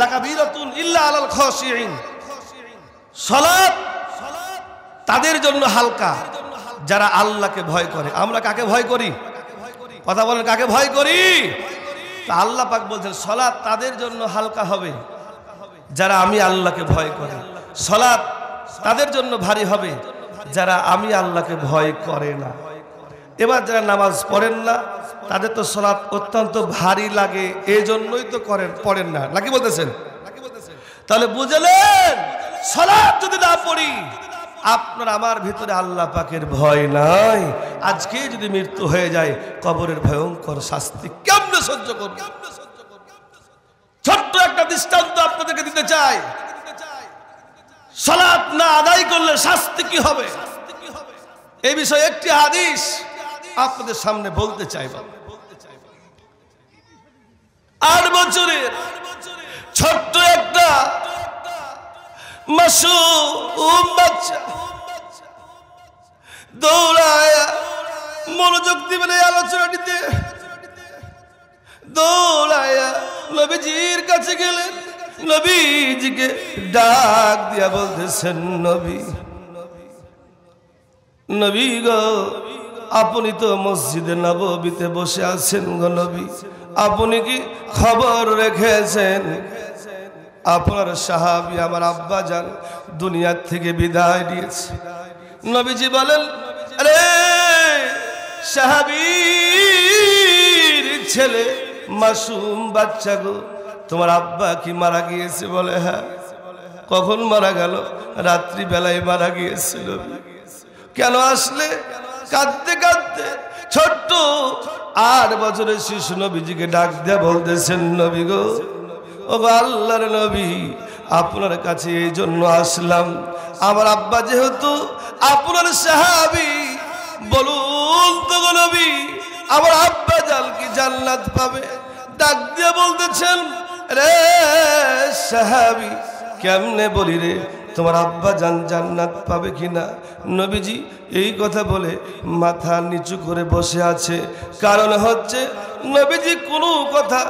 লাকাবীরাতুন ইল্লা আলাল খাশিঈন, সালাত তাদের জন্য হালকা যারা আল্লাহকে ভয় করে। আমরা কাকে ভয় করি? কথা বলেন, কাকে ভয় করি? তা আল্লাহ পাক বলছেন সালাত তাদের জন্য হালকা হবে যারা আমি আল্লাহকে ভয় করে। সালাত তাদের জন্য ভারী হবে যারা আমি আল্লাহকে ভয় করে না। এবার যারা নামাজ পড়েন না, তাদের তো সালাত অত্যন্ত ভারী লাগে, এই জন্যই তো পড়েন না, নাকি বলতেছেন? তাহলে বুঝলেন, সালাত যদি না পড়ি, আপনার আমার ভিতরে আল্লাহ পাকের ভয় নাই, আজকে যদি মৃত্যু হয়ে যায় কবরের ভয়ঙ্কর শাস্তি কেমনে সহ্য করব? ছোট্ট একটা দৃষ্টান্ত আপনাদেরকে দিতে চাই। সালাত না আদায় করলে শাস্তি কি হবে, এই বিষয়ে একটি হাদিস আপনাদের সামনে বলতে চাইব। 8 বছরের ছোট্ট একটা মাসুম বাচ্চা দৌড়ায়, মনোযোগ দিবেন এই আলোচনাটিতে, দৌড়ায়া নবীজির কাছে গেলেন, নবীজিকে ডাক দিয়া বলতেছেন, নবী, নবী গো, আপনি তো মসজিদে নববীতে বসে আছেন গো নবী, আপনি কি খবর রেখেছেন আপনার সাহাবী আমার আব্বা জান দুনিয়া থেকে বিদায় নিয়েছে? নবীজি বলেন, আরে সাহাবীর ছেলে মাসুম বাচ্চা গো, তোমার আব্বা কি মারা গিয়েছে? বলে হ্যাঁ। কখন মারা গেল? রাত্রি বেলায় মারা গিয়েছিল। কেন আসলে? কাঁদতে কাঁদতে ছোট্ট 8 বছরের শিশু নবীজিকে ডাক দিয়ে বলতেছেন, নবী গো, ও আল্লাহর নবী, আপনার কাছে এই জন্য আসলাম, আমার আব্বা যেহেতু আপনার সাহাবী, বলুন তো গো নবী, আমার আব্বা জান কি জান্নাত পাবে? ডাক দিয়ে বলতেছেন, রে সাহাবী, কেমনে বলি রে, তোমার আব্বা জান জান্নাত পাবে কিনা? নবীজি এই কথা বলে মাথা নিচু করে বসে আছে। কারণ হচ্ছে নবীজি কোনো কথা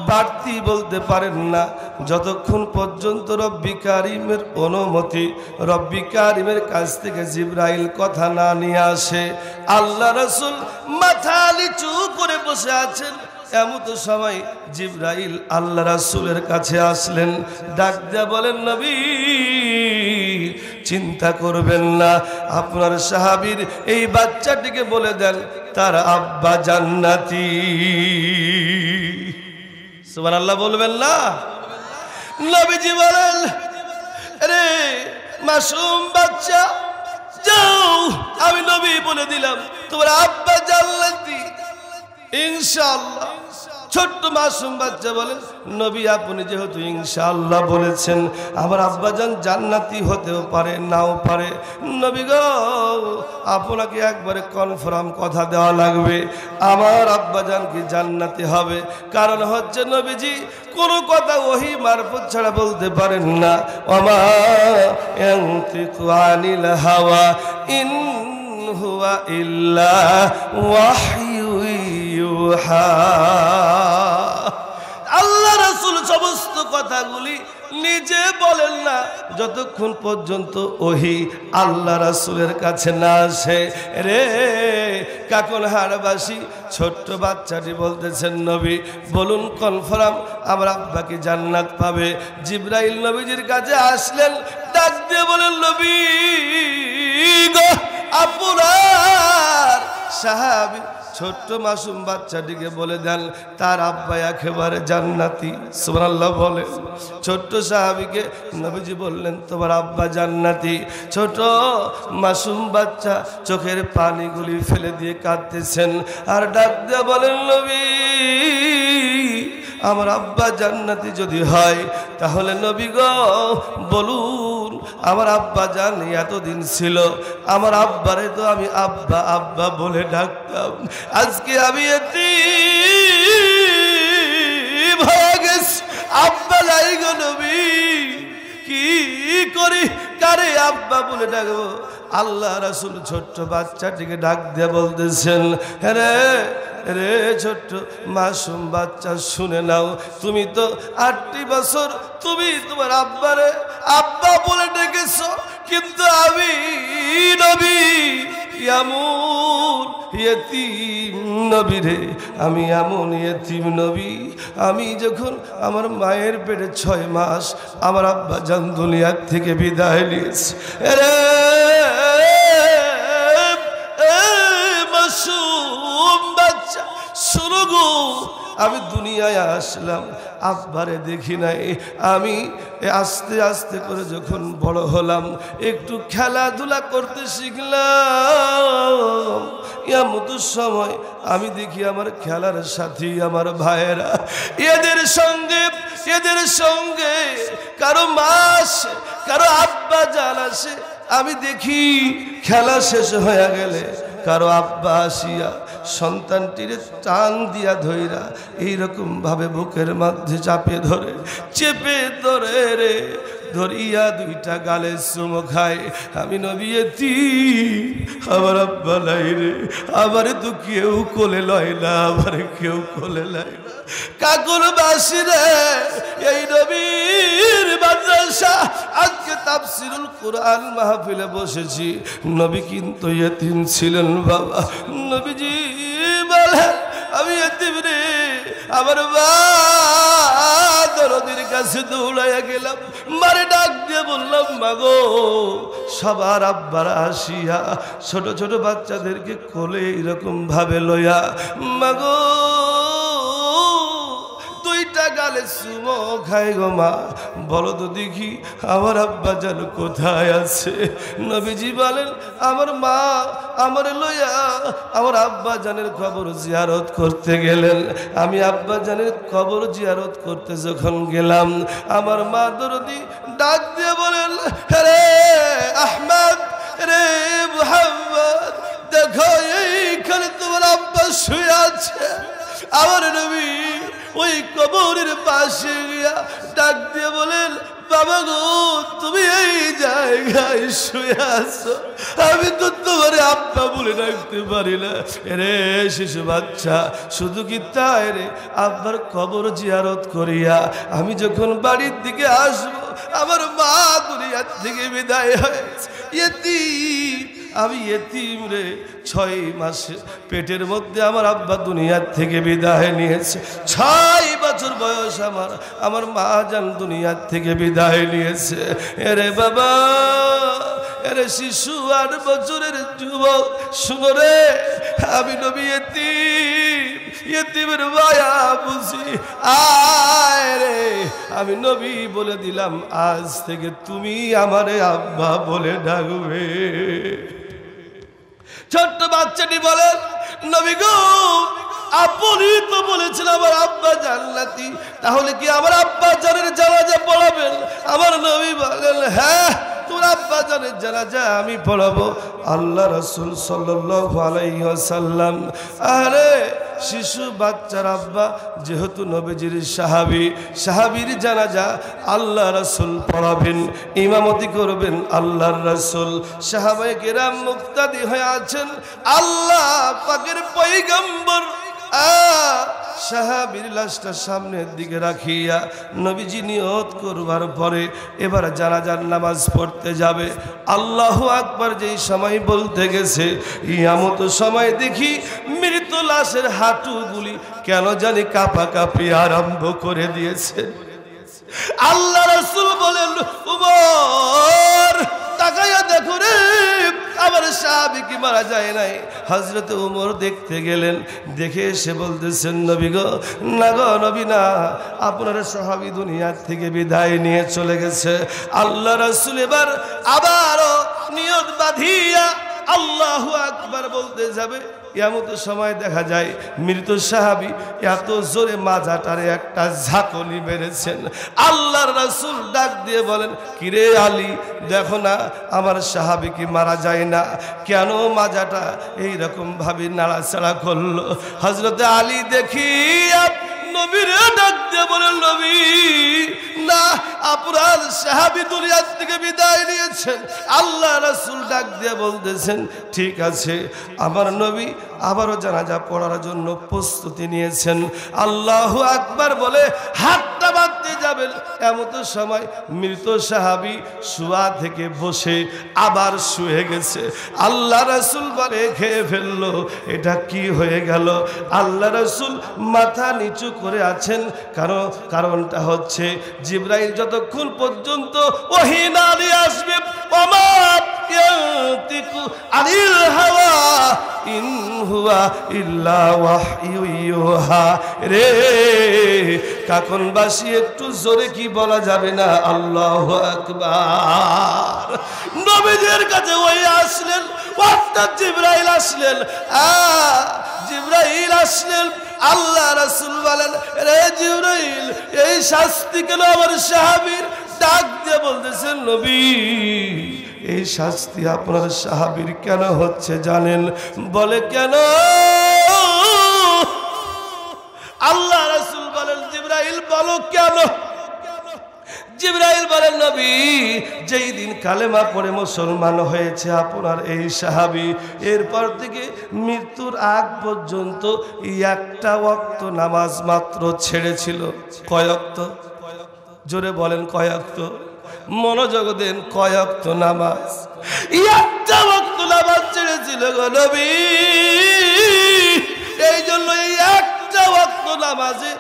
বাড়তি বলতে পারেন না যতক্ষণ পর্যন্ত রব্বি কারিমের অনুমতি, রব্বি কারিমের কাছ থেকে জিবরাইল কথা না নিয়ে আসে। আল্লাহ রাসূল মাথা নিচু করে বসে আছেন, এমন সময় জিবরাইল আল্লাহ রাসূলের কাছে আসলেন, ডাক দিয়া বলেন, নবী চিন্তা করবেন না, আপনার সাহাবীর এই বাচ্চাটিকে বলে দেন তার আব্বা জান্নাতি। সুবহানাল্লাহ বলবেন না? নবীজি বলেন, রে মাসুম বাচ্চা, যাও, আমি নবী বলে দিলাম তোমার আব্বা জান্নাতি ইনশাআল্লাহ। ছোট্ট মাসুম বাচ্চা বলেন, নবী আপনি যেহেতু ইনশাআল্লাহ বলেছেন, আমার আব্বাজান জান্নাতি হতেও পারে নাও পারে। নবী গো, আপনাকে একবারে কনফার্ম কথা দেওয়া লাগবে, আমার আব্বাজান কি জান্নাতি হবে। কারণ হচ্ছে নবীজি কোনো কথা ওহী মারফত ছাড়া বলতে পারেন না। ওমা ইয়ানতিকু আনিল হাওয়া ইন হুয়া ইল্লা ওয়াহয়ু ইউহা। আল্লাহ রাসূল সমস্ত কথাগুলি নিজে বলেন না যতক্ষণ পর্যন্ত ওহী আল্লাহ রাসূলের কাছে না আসে। রে কাকনহারবাসী ছোট্ট বাচ্চাটি বলতেছেন, নবী বলুন কনফার্ম আমার আব্বা কি জান্নাত পাবে? জিবরাইল নবীজির কাছে আসলেন, ডাক দিয়ে বলেন, নবী গো, আপনার সাহাবী ছোট্ট মাসুম বাচ্চাটিকে বলে দেন তার আব্বা একেবারে জান্নাতি। সুবহানাল্লাহ বলে। ছোট্ট সাহাবীকে নবীজি বললেন তোমার আব্বা জান্নাতি। ছোট মাসুম বাচ্চা চোখের পানিগুলি ফেলে দিয়ে কাঁদতেছেন আর ডাক দিয়ে বলেন, নবী আমার আব্বা জান্নাতি যদি হয় তাহলে নবী গো বলুন আমার আব্বা জান এতদিন ছিল, আমার আব্বারে তো আমি আব্বা আব্বা বলে ডাকতাম, আজকে আমি এতিম হয়ে গেছি, আব্বা নাই গো নবী, কি করি, কারে আব্বা বলে ডাকবো? আল্লাহ রাসূল ছোট্ট বাচ্চাটিকে ডাক দিয়ে বলতেছেন, রে রে ছোট্ট মাসুম বাচ্চা শুনে নাও, তুমি তো 8টি বছর তুমি তোমার আব্বারে আব্বা বলে ডেকেছো, কিন্তু আমি নবী এমন ইয়েতিম নবী রে, আমি এমন ইয়েতিম নবী, আমি যখন আমার মায়ের পেটে 6 মাস আমার আব্বা জান দুনিয়া থেকে বিদায় নিয়েছে। রে মাসুম বাচ্চা শুনো আমি দুনিয়ায় আসলাম, আব্বারে দেখি নাই। আমি আস্তে আস্তে করে যখন বড় হলাম, একটু খেলাধুলা করতে শিখলাম। এমন সময় আমি দেখি আমার খেলার সাথী আমার ভাইয়েরা, এদের সঙ্গে কারো মাস কারো আব্বা জান আসে। আমি দেখি খেলা শেষ হয়ে গেলে কারো আব্বা আসিয়া সন্তানটির টান দিয়া ধইরা এইরকম ভাবে বুকের মধ্যে চেপে ধরে রে ধরিয়া দুইটা গালে চুমো খায়। আমি নবী এতিম, আমার আব্বা নাই রে, আমারে তো কেউ কোলে লয় না, আমারে কেউ কোলে লয় না। কাকুর বাসি রে, এই নবীর মাদ্রাসা আজকে তাফসীরুল কুরআন মাহফিলে বসেছি। নবী কিন্তু এতিম ছিলেন বাবা। নবীজি বলেন আমি এতিম রে, আমার মা দরদির কাছে দৌড়াইয়া গেলাম, মারে ডাক দিয়ে বললাম মাগো, সবার আব্বারা আসিয়া ছোট ছোট বাচ্চাদেরকে কোলে এরকম ভাবে লইয়া মাগো দুইটা গালে চুমো খাই গো মা, বলো তো দেখি আমার আব্বা জান কোথায় আছে? নবীজি বলেন আমার মা আমার লইয়া আমার আব্বা জানের কবর জিয়ারত করতে গেলেন। আমি আব্বা জানের কবর জিয়ারত করতে যখন গেলাম, আমার মা দরদি ডাক দিয়ে বলেন রে আহমদ, রে মুহাম্মদ, দেখো এইখানে তোমার আব্বা শুয়ে আছে। আমার নবী ওই কবরের পাশে গিয়া ডাক দিয়ে বলেন বাবা গো, তুমি এই জায়গায় শুয়ে আছো, আমি তো তোমার আব্বা বলে ডাকতে পারি না। রে শিশু বাচ্চা, শুধু কি তাই রে, আব্বার কবর জিয়ারত করিয়া আমি যখন বাড়ির দিকে আসবো, আমার মা দুনিয়ার থেকে বিদায় হয়েছে। এতিম, আমি এতিম রে, 6 মাসে পেটের মধ্যে আমার আব্বা দুনিয়ার থেকে বিদায় নিয়েছে। 6 বছর বয়স আমার মা জান দুনিয়ার থেকে বিদায় নিয়েছে। এরে বাবা, এরে শিশু 8 বছরের যুবক, শুনো রে, আমি নবী এতিমের মায়া বুঝি। আয় রে, আমি নবী বলে দিলাম আজ থেকে তুমি আমারে আব্বা বলে ডাকবে। ছোট্ট বাচ্চাটি বলেন নবী গো, আপনি তো বলেছেন আমার আব্বা জান্নাতি, তাহলে কি আমার আব্বা জানের জানাজা পড়াবেন? আমার নবী বলেন হ্যাঁ, তোর আব্বা জানের জানাজা আমি পড়াবো। আল্লাহ রাসূল সাল্লাল্লাহু আলাইহি ওয়াসাল্লাম, আরে শিশু বাচ্চার আব্বা যেহেতু নবীজির সাহাবীর জানাজা আল্লাহ রাসূল পড়াবেন, ইমামতি করবেন আল্লাহর রাসূল। সাহাবায়ে কেরাম মুক্তাদি হয়ে আছেন, আল্লাহ পাকের পয়গম্বর সাহাবীর লাশটা সামনের দিকে রাখিয়া নবীজি নিয়ত করবার পরে এবার জানাজার নামাজ পড়তে যাবে। আল্লাহু আকবার যেই সময় বলতে গেছে, এমন সময় দেখি মৃত লাশের হাঁটুগুলি কেন জানি কাঁপাকাঁপি আরম্ভ করে দিয়েছে। আল্লাহ রাসূল বলেন উমর, তাকাইয়া দেখো রে, আমার সাহাবী কি মারা যায় নাই? হযরত উমর দেখতে গেলেন, দেখে এসে বলতেছেন নবী গো, না গো নবী না, আপনার সাহাবী দুনিয়ার থেকে বিদায় নিয়ে চলে গেছে। আল্লাহ রাসূল এবার আবারও নিয়ত বাঁধিয়া আল্লাহু আকবার বলতে যাবে, এমন সময় দেখা যায় মৃত সাহাবী এত জোরে মাজাটারে একটা ঝাঁকুনি মেরেছেন। আল্লাহর রাসূল ডাক দিয়ে বলেন, কিরে আলী, দেখো না আমার সাহাবী কি মারা যায় না? কেন মাজাটা এইরকম ভাবে নাড়াচাড়া করলো? হযরতে আলী দেখিয়া নবীরে ডাক দিয়ে বলেন, নবী না, আপনার সাহাবী দুনিয়ার থেকে বিদায় নিয়েছেন। আল্লাহ রাসূল ডাক দিয়ে বলতেছেন, ঠিক আছে। আমার নবী আবারও জানাজা পড়ার জন্য প্রস্তুতি নিয়েছেন। আল্লাহু আকবার বলে হাতটা বাঁধতে যাবেন, এমন সময় মৃত সাহাবী শোয়া থেকে বসে আবার শুয়ে গেছে। আল্লাহ রাসূল বলে, খেয়ে ফেললো, এটা কি হয়ে গেল? আল্লাহ রাসূল মাথা নিচু করে আছেন, কারণটা হচ্ছে জিবরাইল যতক্ষণ পর্যন্ত ওহী না নিয়ে আসবে, ইয়ান্তিকু আনিল হাওয়া ইন হুয়া ইল্লা ওয়াহয়ু ইউহা। রে কাকনবাসী একটু জোরে কি বলা যাবে না আল্লাহু আকবার। নবীদের কাছে ওই আসলেন, অর্থাৎ জিবরাইল আসলেন। জিবরাইল আসলেন, আল্লাহ রাসূল বলেন, রে জিবরাইল, এই শাস্তি কেন আমার সাহাবীর? ডাক দিয়ে বলতেছেন, নবী এই শাস্তি আপনার সাহাবীর কেন হচ্ছে জানেন? বলে কেন? আল্লাহ রাসূল বলেন, জিবরাইল বলো কেন? জিবরাইল বলেন, নবী যেই দিন কালেমা পড়ে মুসলমান হয়েছে আপনার এই সাহাবী, এরপর থেকে মৃত্যুর আগ পর্যন্ত একটা ওয়াক্ত নামাজ মাত্র ছেড়েছিল। কয় ওয়াক্ত? জোরে বলেন কয় ওয়াক্ত? মনোযোগ দেন, কয় ওয়াক্ত নামাজ? একটা ওয়াক্ত নামাজ ছেড়েছিল গো নবী। এই জন্য এই একটা ওয়াক্ত নামাজে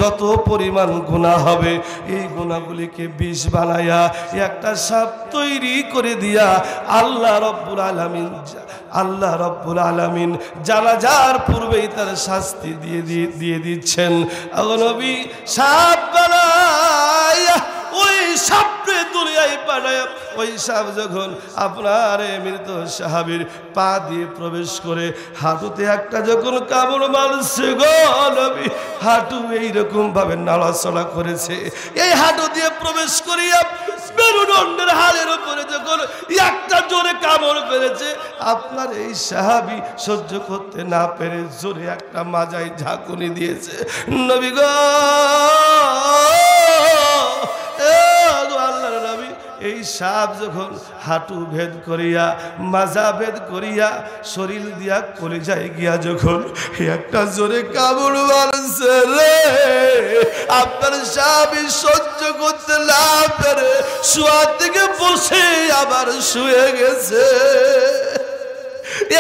যত পরিমাণ গুনাহ হবে, এই গুনাহগুলিকে বিষ বানায়া একটা সাপ তৈরি করে দিয়া আল্লাহ রব্বুল আলামিন জানাজার পূর্বেই তার শাস্তি দিয়ে দিচ্ছেন। আগো নবী সাপ বানায়া ওই সাপরে দুনিয়ায় পাঠায়, ওই সাপ যখন আপনার মৃত সাহাবীর পা দিয়ে প্রবেশ করে হাঁটুতে একটা যখন কামড় মারছে গো নবী, হাঁটু এইরকম ভাবে নাড়াচড়া করেছে। এই হাঁটু দিয়ে প্রবেশ করিয়া মেরুদণ্ডের হাড়ের উপরে যখন একটা জোরে কামড় পেরেছে, আপনার এই সাহাবী সহ্য করতে না পেরে জোরে একটা মাজায় ঝাঁকুনি দিয়েছে। নবী গো, আল্লাহর নবী, এই সাপ যখন হাঁটু ভেদ করিয়া মাজা ভেদ করিয়া শরীর দিয়া কলিজায় গিয়া যখন একটা জোরে কামড় মারছে রে, আপনার সাহাবী সহ্য করতে না পেরে শোয়া থেকে বসে আবার শুয়ে গেছে।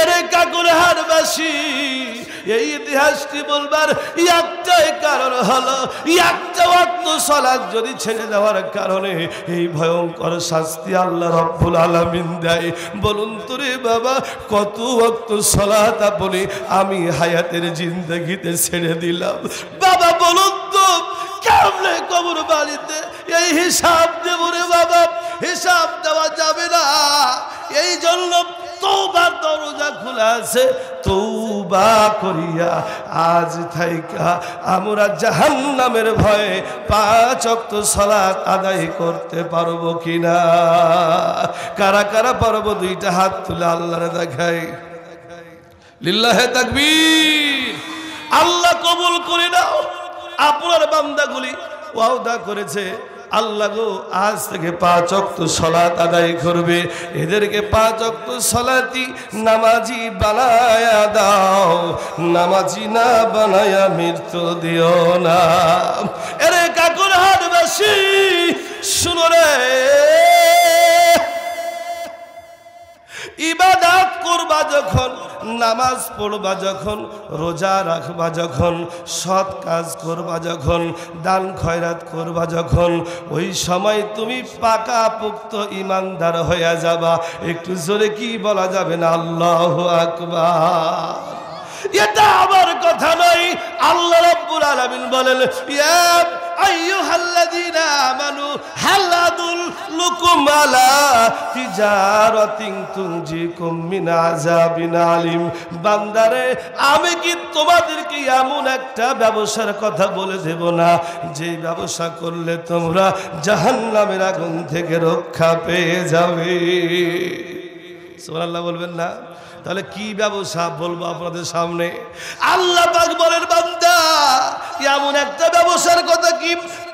এরে কাকুরহাটবাসী, এই ইতিহাসটি বলবার একটাই কারণ হলো, একটা ওয়াক্ত সালাত যদি ছেড়ে দেওয়ার কারণে এই ভয়ঙ্কর শাস্তি আল্লাহ রব্বুল আলামিন দেয়। বলুন তো রে বাবা, কত ওয়াক্ত সালাত আপনি আমি হায়াতের জিন্দেগিতে ছেড়ে দিলাম? বাবা বলুন তো, কেমনে কবর বাড়িতে এই হিসাব দেব রে বাবা? হিসাব দেওয়া যাবে না। এই জন্য তওবার দরজা খোলা আছে, তওবা করিয়া আজ থাইকা আমরা জাহান্নামের ভয়ে 5 ওয়াক্ত সালাত আদায় করতে পারবো কিনা? কারা কারা পারবো? দুইটা হাত তুলে আল্লাহরে দেখাই। লিল্লাহে তাকবীর। আল্লাহ কবুল করে নাও। আপনার বান্দাগুলি ওয়াদা করেছে, আল্লাহ গো আজ থেকে 5 ওয়াক্ত সালাত আদায় করবে, এদেরকে 5 ওয়াক্ত সালাতি নামাজি বানায়া দাও, নামাজি না বানায়া মৃত্যু দিও না। এরে কাকুরহাটবাসী শুনো রে, ইবাদত করবা যখন, নামাজ পড়বা যখন, রোজা রাখবা যখন, সৎ কাজ করবা যখন, দান খয়রাত করবা যখন, ওই সময় তুমি পাকা পুক্ত ইমানদার হয়ে যাবা। একটু জোরে কি বলা যাবে না? আল্লাহু আকবার। এটা আমার কথা নয়, আল্লাহ রাব্বুল আলামিন বলেন, ইয়া আইয়ুহাল্লাযীনা আমানু হাল আদুল্লুকুম আলা তিজারাতিন তুনজিকুম মিন আযাবিন আলিম। বান্দারে, আমি কি তোমাদেরকে এমন একটা ব্যবসার কথা বলে দেব না, যে ব্যবসা করলে তোমরা জাহান্নামের আগুন থেকে রক্ষা পেয়ে যাবে? সুবহানাল্লাহ বলবেন না? তাহলে কি ব্যবসা বলবো আপনাদের সামনে? আল্লাহ পাক বলেন, বান্দা এমন একটা ব্যবসার কথা কি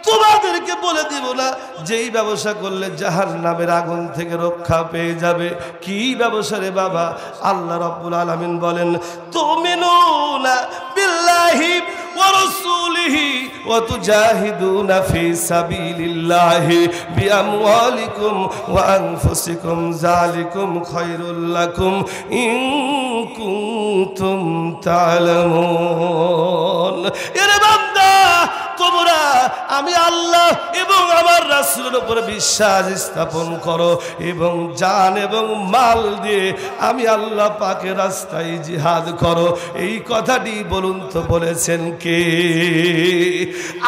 তোমাদেরকে বলে দিব না, যেই ব্যবসা করলে জাহান্নামের আগুন থেকে রক্ষা পেয়ে যাবে? কি ব্যবসা রে বাবা? আল্লাহ রাব্বুল আলামিন বলেন, তুমিনুনা বিল্লাহি ওয়া রাসূলিহি ওয়া তুজাহিদুনা ফি সাবিলিল্লাহি বিআমওয়ালিকুম ওয়া আনফুসিকুম যালিকুম খায়রুল লাকুম ইন কুনতুম তা'লামুন। এরে বান্দা, তোমরা আমি আল্লাহ এবং আমার রাসূলের উপরে বিশ্বাস স্থাপন করো এবং জান এবং মাল দিয়ে আমি আল্লাহ পাকের রাস্তায় জিহাদ করো। এই কথাটি বলুন তো বলেছেন কে?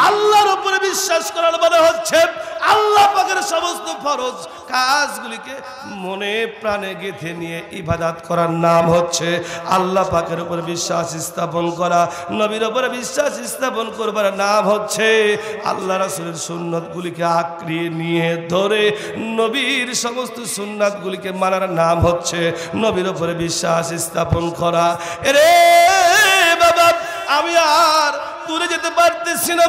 আল্লাহর উপরে বিশ্বাস করার মানে হচ্ছে আল্লাহ পাকের সমস্ত ফরজ কাজগুলিকে মনে প্রাণে গেঁথে নিয়ে ইবাদত করার নাম হচ্ছে আল্লাহ পাকের উপরে বিশ্বাস স্থাপন করা। নবীর উপরে বিশ্বাস স্থাপন করবার নাম হচ্ছে আল্লাহ রাসূলের সুন্নতগুলিকে আঁকড়িয়ে নিয়ে ধরে নবীর সমস্ত সুন্নাতগুলিকে মানার নাম হচ্ছে নবীর উপরে বিশ্বাস স্থাপন করা। এরে বাবা, আমি আর দূরে যেতে পারতেছি না,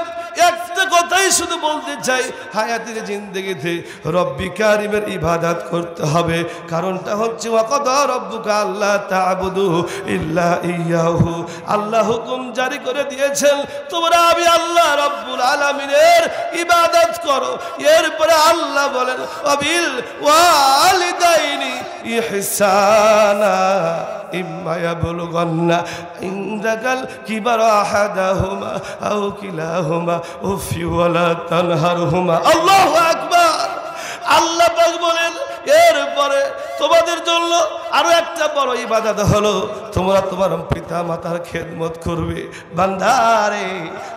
একটা কথাই শুধু বলতে চাই, হায়াতের জিন্দেগিতে রব্বি কারিমের ইবাদত করতে হবে। কারণটা হচ্ছে ওয়াকাদা রব্বুকা আল্লা তা'বুদু ইল্লা ইয়াহু, আল্লাহ হুকুম জারি করে দিয়েছেন তোমরা আমি আল্লাহ রব্বুল আলামিনের ইবাদত করো। এরপরে আল্লাহ বলেন ওয়াবিল ওয়ালিদাইনি ইহসানা ইম্মা ইয়াবলুগান্না ইনদাকাল কিবারা আহাদাহুমা আও কিলাহুমা উফি ওয়ালা তানহারহুমা। আল্লাহু আকবার। আল্লাহ পাক বলেন এরপরে তোমাদের জন্য আরো একটা বড় ইবাদত হলো তোমরা তোমার পিতা মাতার খেদমত করবে। বান্দারে,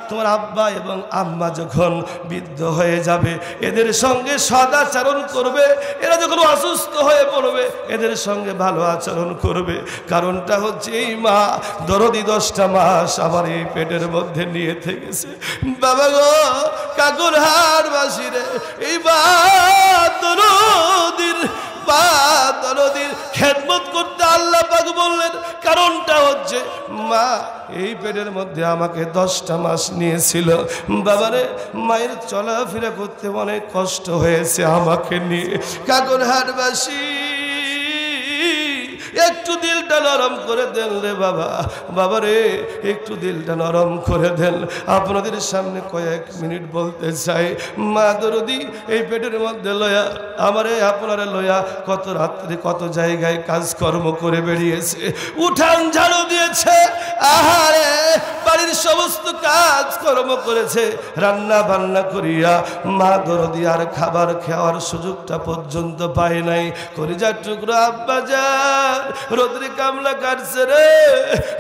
তোমার আব্বা এবং আম্মা যখন বৃদ্ধ হয়ে যাবে এদের সঙ্গে সদাচরণ করবে, এরা যখন অসুস্থ হয়ে পড়বে এদের সঙ্গে ভালো আচরণ করবে। কারণটা হচ্ছে এই মা দরদি 10টা মাস আমার এই পেটের মধ্যে নিয়ে থেকেছে। বাবা গো, কাকুরহাট বাসীরে, এই মা দরদির খেদমত করতে আল্লাহ পাক বললেন। কারণটা হচ্ছে মা এই পেটের মধ্যে আমাকে 10টা মাস নিয়েছিল। বাবারে, মায়ের চলাফেরা করতে অনেক কষ্ট হয়েছে আমাকে নিয়ে। কাকুরহাটবাসী একটু দিলটা নরম করে দেন রে বাবা, বাবারে একটু দিলটা নরম করে দেন। আপনাদের সামনে কয়েক মিনিট বলতে চাই, মা দরদি এই পেটের মধ্যে লয়া আমারে আপনারা লয়া কত রাত্রে কত জায়গায় কাজকর্ম করে বেরিয়েছে, উঠান ঝাড়ু দিয়েছে, আহারে বাড়ির সমস্ত কাজকর্ম করেছে, রান্না বান্না করিয়া মা দরদি আর খাবার খাওয়ার সুযোগটা পর্যন্ত পায় নাই। কলিজার টুকরো আব্বা যান রোদ্রে কামলা কাটছে রে,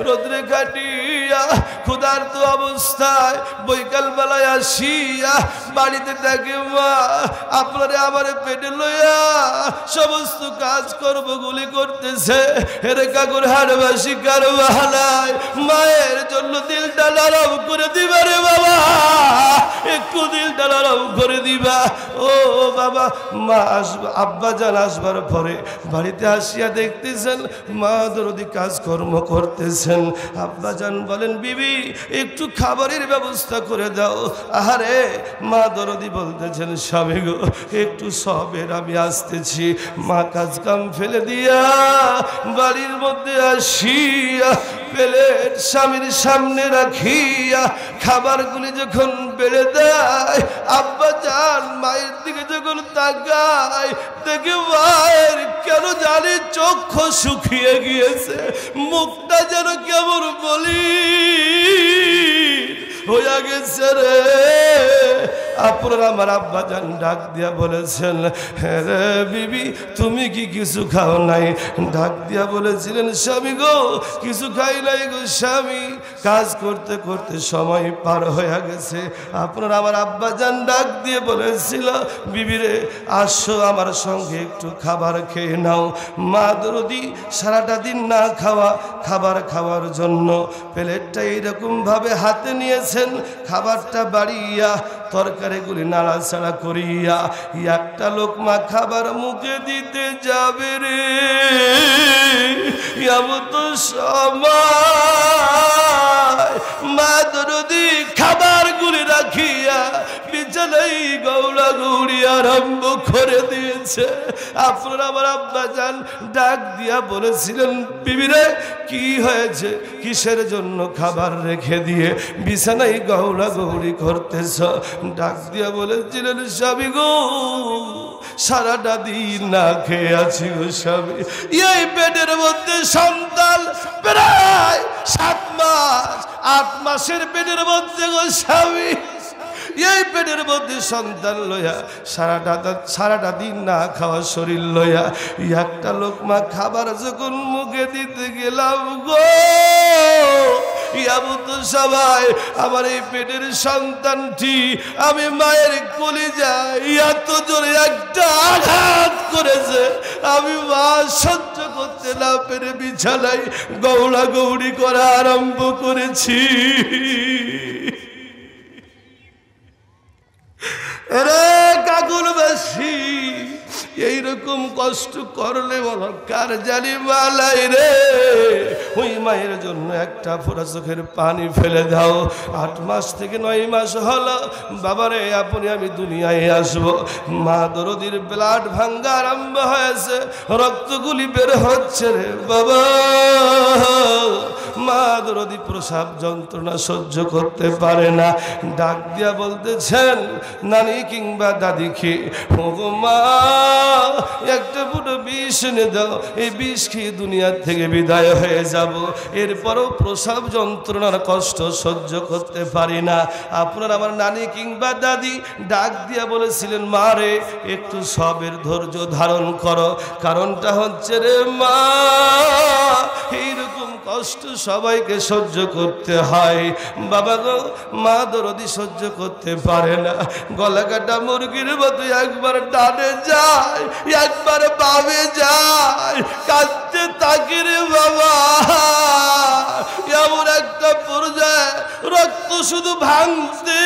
রোদ্রে কাটিয়া ক্ষুধার্ত অবস্থায় বৈকাল বেলায় আসিয়া বাড়িতে থাকে মা আপনারে আমার পেটে লইয়া সমস্ত কাজ কর্মগুলি করতেছে। হেরে কাকুরহাটবাসী কারো বাহানায় মায়ের জন্য দিলটা নরম করে দিবা রে বাবা, একটু দিলটা নরম করে দিবা। ও বাবা, মা আসবা, আব্বা জান আসবার পরে বাড়িতে আসিয়া দেখতেছেন মা দরদি কাজকর্ম করতেছেন। আব্বা জান বলেন বিবি একটু খাবারের ব্যবস্থা করে দাও। আহারে মা দরদি বলতেছেন স্বামী গো একটু সবের আমি আসতেছি। মা কাজ কাম ফেলে দিয়া বাড়ির মধ্যে আসিয়া প্লেট স্বামীর সামনে রাখিয়া খাবারগুলি যখন বেড়ে দেয়, আব্বা জান মায়ের দিকে যখন তাকায় দেখে মায়ের কেন জানি চক্ষু শুকিয়ে গিয়েছে, মুখটা যেন কেমন বলি হইয়া গেছে রে। আপনারা আমার আব্বা জান ডাক দিয়া বলেছেন রে বিবি তুমি কি কিছু খাও নাই? ডাক দিয়া বলেছিলেন স্বামী গো কিছু খাই নাই গো স্বামী, কাজ করতে করতে সময় পার হয়ে গেছে। আপনারা আমার আব্বা জান ডাক দিয়ে বলেছিল বিবি রে আসো আমার সঙ্গে একটু খাবার খেয়ে নাও। মা দরদি সারাটা দিন না খাওয়া খাবার খাওয়ার জন্য প্লেটটা এইরকম ভাবে হাতে নিয়েছেন, খাবারটা বাড়িয়া তরকারিগুলি নাড়াচাড়া করিয়া একটা লোকমা খাবার মুখে দিতে যাবে রে, এমত সময় মা দরদি খাবারগুলি রাখিয়া বিছানায় গৌড়া গৌড়ি আরম্ভ করে দিয়েছে। আপনারা আমার আব্বা জান ডাক দিয়া বলেছিলেন বিবিরে কি হয়েছে, কিসের জন্য খাবার রেখে দিয়ে বিছানায় গৌড়া গৌড়ি করতেছ? ডাক দিয়া বলেছিলেন স্বামী গো সারাটা দিন না খেয়ে আছি গো স্বামী, এই পেটের মধ্যে সন্তান প্রায় 7 মাস 8 মাসের পেটের মধ্যে গো স্বামী, এই পেটের মধ্যে সন্তান লইয়া সারাটা দিন না খাওয়া শরীর লইয়া একটা লোকমা খাবার যখন মুখে দিতে গেলাম গো তো সবাই আমার এই পেটের সন্তানটি আমি মায়ের কলিজায় এত জোরে একটা আঘাত করেছে আমি মা সহ্য করতে না পেরে বিছানায় গৌড়া গৌড়ি করা আরম্ভ করেছি। রে কাকুরবাসী এইরকম কষ্ট করলে বলো কার জানি মালাই রে। ওই মায়ের জন্য একটা ফোঁটা চোখের পানি ফেলে দাও। 8 মাস থেকে 9 মাস হলো বাবারে আপনি আমি দুনিয়ায় আসবো। মা দরদির ব্লাড ভাঙ্গা আরম্ভ হয়েছে, রক্তগুলি বের হচ্ছে রে বাবা। মা দরদি প্রসাব যন্ত্রণা সহ্য করতে পারে না, ডাক দিয়া বলতেছেন নানি কিংবা দাদিকে, ওগো মা একটা ফুটো বিষ এনে দাও, এই বিষ খেয়ে দুনিয়ার থেকে বিদায় হয়ে যাব। এরপরও প্রসাব যন্ত্রণার কষ্ট সহ্য করতে পারি না। আপনার আমার নানি কিংবা দাদি ডাক দিয়া বলেছিলেন মা রে একটু সবের ধৈর্য ধারণ করো, কারণটা হচ্ছে রে মা এইরকম কষ্ট সবাইকে সহ্য করতে হয়। বাবা গো মা দরদি সহ্য করতে পারে না, গলা কাটা মুরগির মতো একবার ডানে যায় একবার বামে যায়, কাঁদতে থাকি রে বাবা। এমন একটা পর্যায়ে রক্ত শুধু ভাঙতে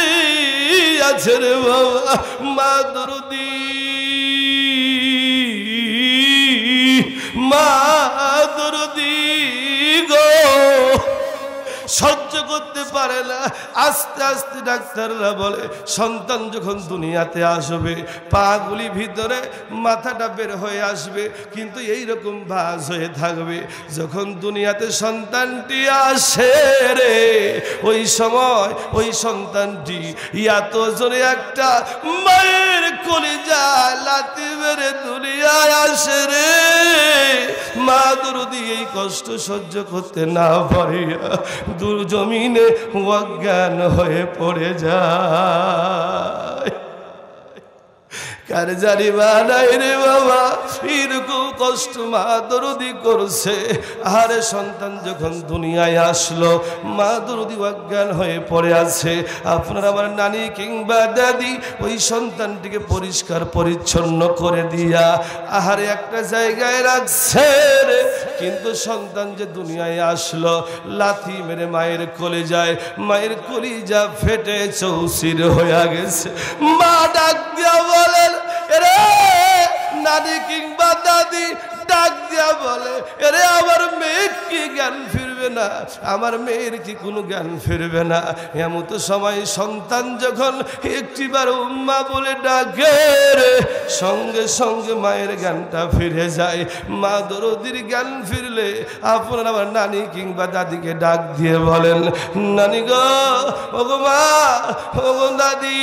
আছে রে বাবা। মা দরদি মা দরদি গো সহ্য করতে পারে না। আস্তে আস্তে ডাক্তাররা বলে সন্তান যখন দুনিয়াতে আসবে পাগুলি ভিতরে মাথাটা বের হয়ে আসবে, কিন্তু এইরকম ভাঁজ হয়ে থাকবে। যখন দুনিয়াতে সন্তানটি আসে রে ওই সময় ওই সন্তানটি এত জোরে একটা মায়ের কলিজায় লাথি মেরে দুনিয়ায় আসে রে। মা দরদি এই কষ্ট সহ্য করতে না পারিয়া দূর জমিনে অজ্ঞান হয়ে পড়ে যায়। কার জানি বানাই রে বাবা এরকম কষ্ট মা দরদি করছে। আরে সন্তান যখন দুনিয়ায় আসলো মা দরদি অজ্ঞান হয়ে পড়ে আছে। আপনার আমার নানি কিংবা দাদি ওই সন্তানটিকে পরিষ্কার পরিচ্ছন্ন করে দিয়া আহারে একটা জায়গায় রাখছে রে, কিন্তু সন্তান যে দুনিয়ায় আসলো লাথি মেরে মায়ের কলিজায়, মায়ের কলিজা ফেটে চৌচির হয়ে গেছে। মা ডাক দিয়া বলেন এরে নানি কিংবা দাদি ডাক দিয়া বলে এরে আমার মেয়ের কি জ্ঞান ফিরবে না, আমার মেয়ের কি কোনো জ্ঞান ফিরবে না। এমন তো সময় সন্তান যখন একটিবার উম্মা বলে ডাকে রে সঙ্গে সঙ্গে মায়ের জ্ঞানটা ফিরে যায়। মা দরদির জ্ঞান ফিরলে আপনার আমার নানি কিংবা দাদিকে ডাক দিয়ে বলেন নানি গো ওগো মা ওগো দাদি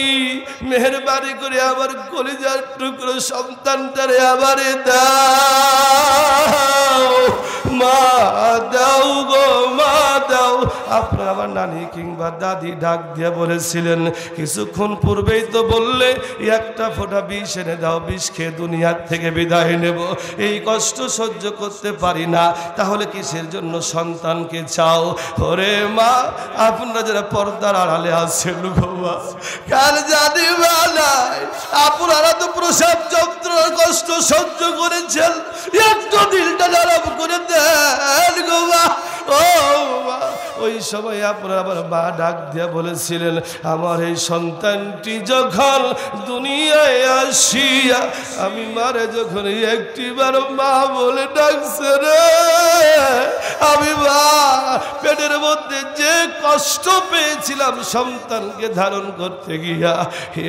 মেহেরবানি করে আমার কলিজার টুকরো সন্তানটারে আবারে দাও, মা দাও গো মা দাও। আপনার আমার নানি কিংবা দাদি ডাক দিয়ে বলেছিলেন কিছুক্ষণ পূর্বেই তো বললে একটা ফোঁটা বিষ এনে দাও, বিষ খেয়ে দুনিয়ার থেকে বিদায় নেব, এই কষ্ট সহ্য করতে পারি না, তাহলে কিসের জন্য সন্তানকে চাও? ওরে মা আপনারা যারা পর্দার আড়ালে আছেন বাবা কার জানি বানাই আপনারা তো প্রসাব যন্ত্রণার কষ্ট সহ্য করেছেন, একটু দিলটা নরম করে দেন গো মা। ও মা ওই সময় আপনার আবার মা ডাক দিয়া বলেছিলেন আমার এই সন্তানটি যখন দুনিয়ায় আসিয়া আমি মারে যখন একটিবার মা বলে ডাকছে রে আমি মা পেটের মধ্যে যে কষ্ট পেয়েছিলাম সন্তানকে ধারণ করতে গিয়া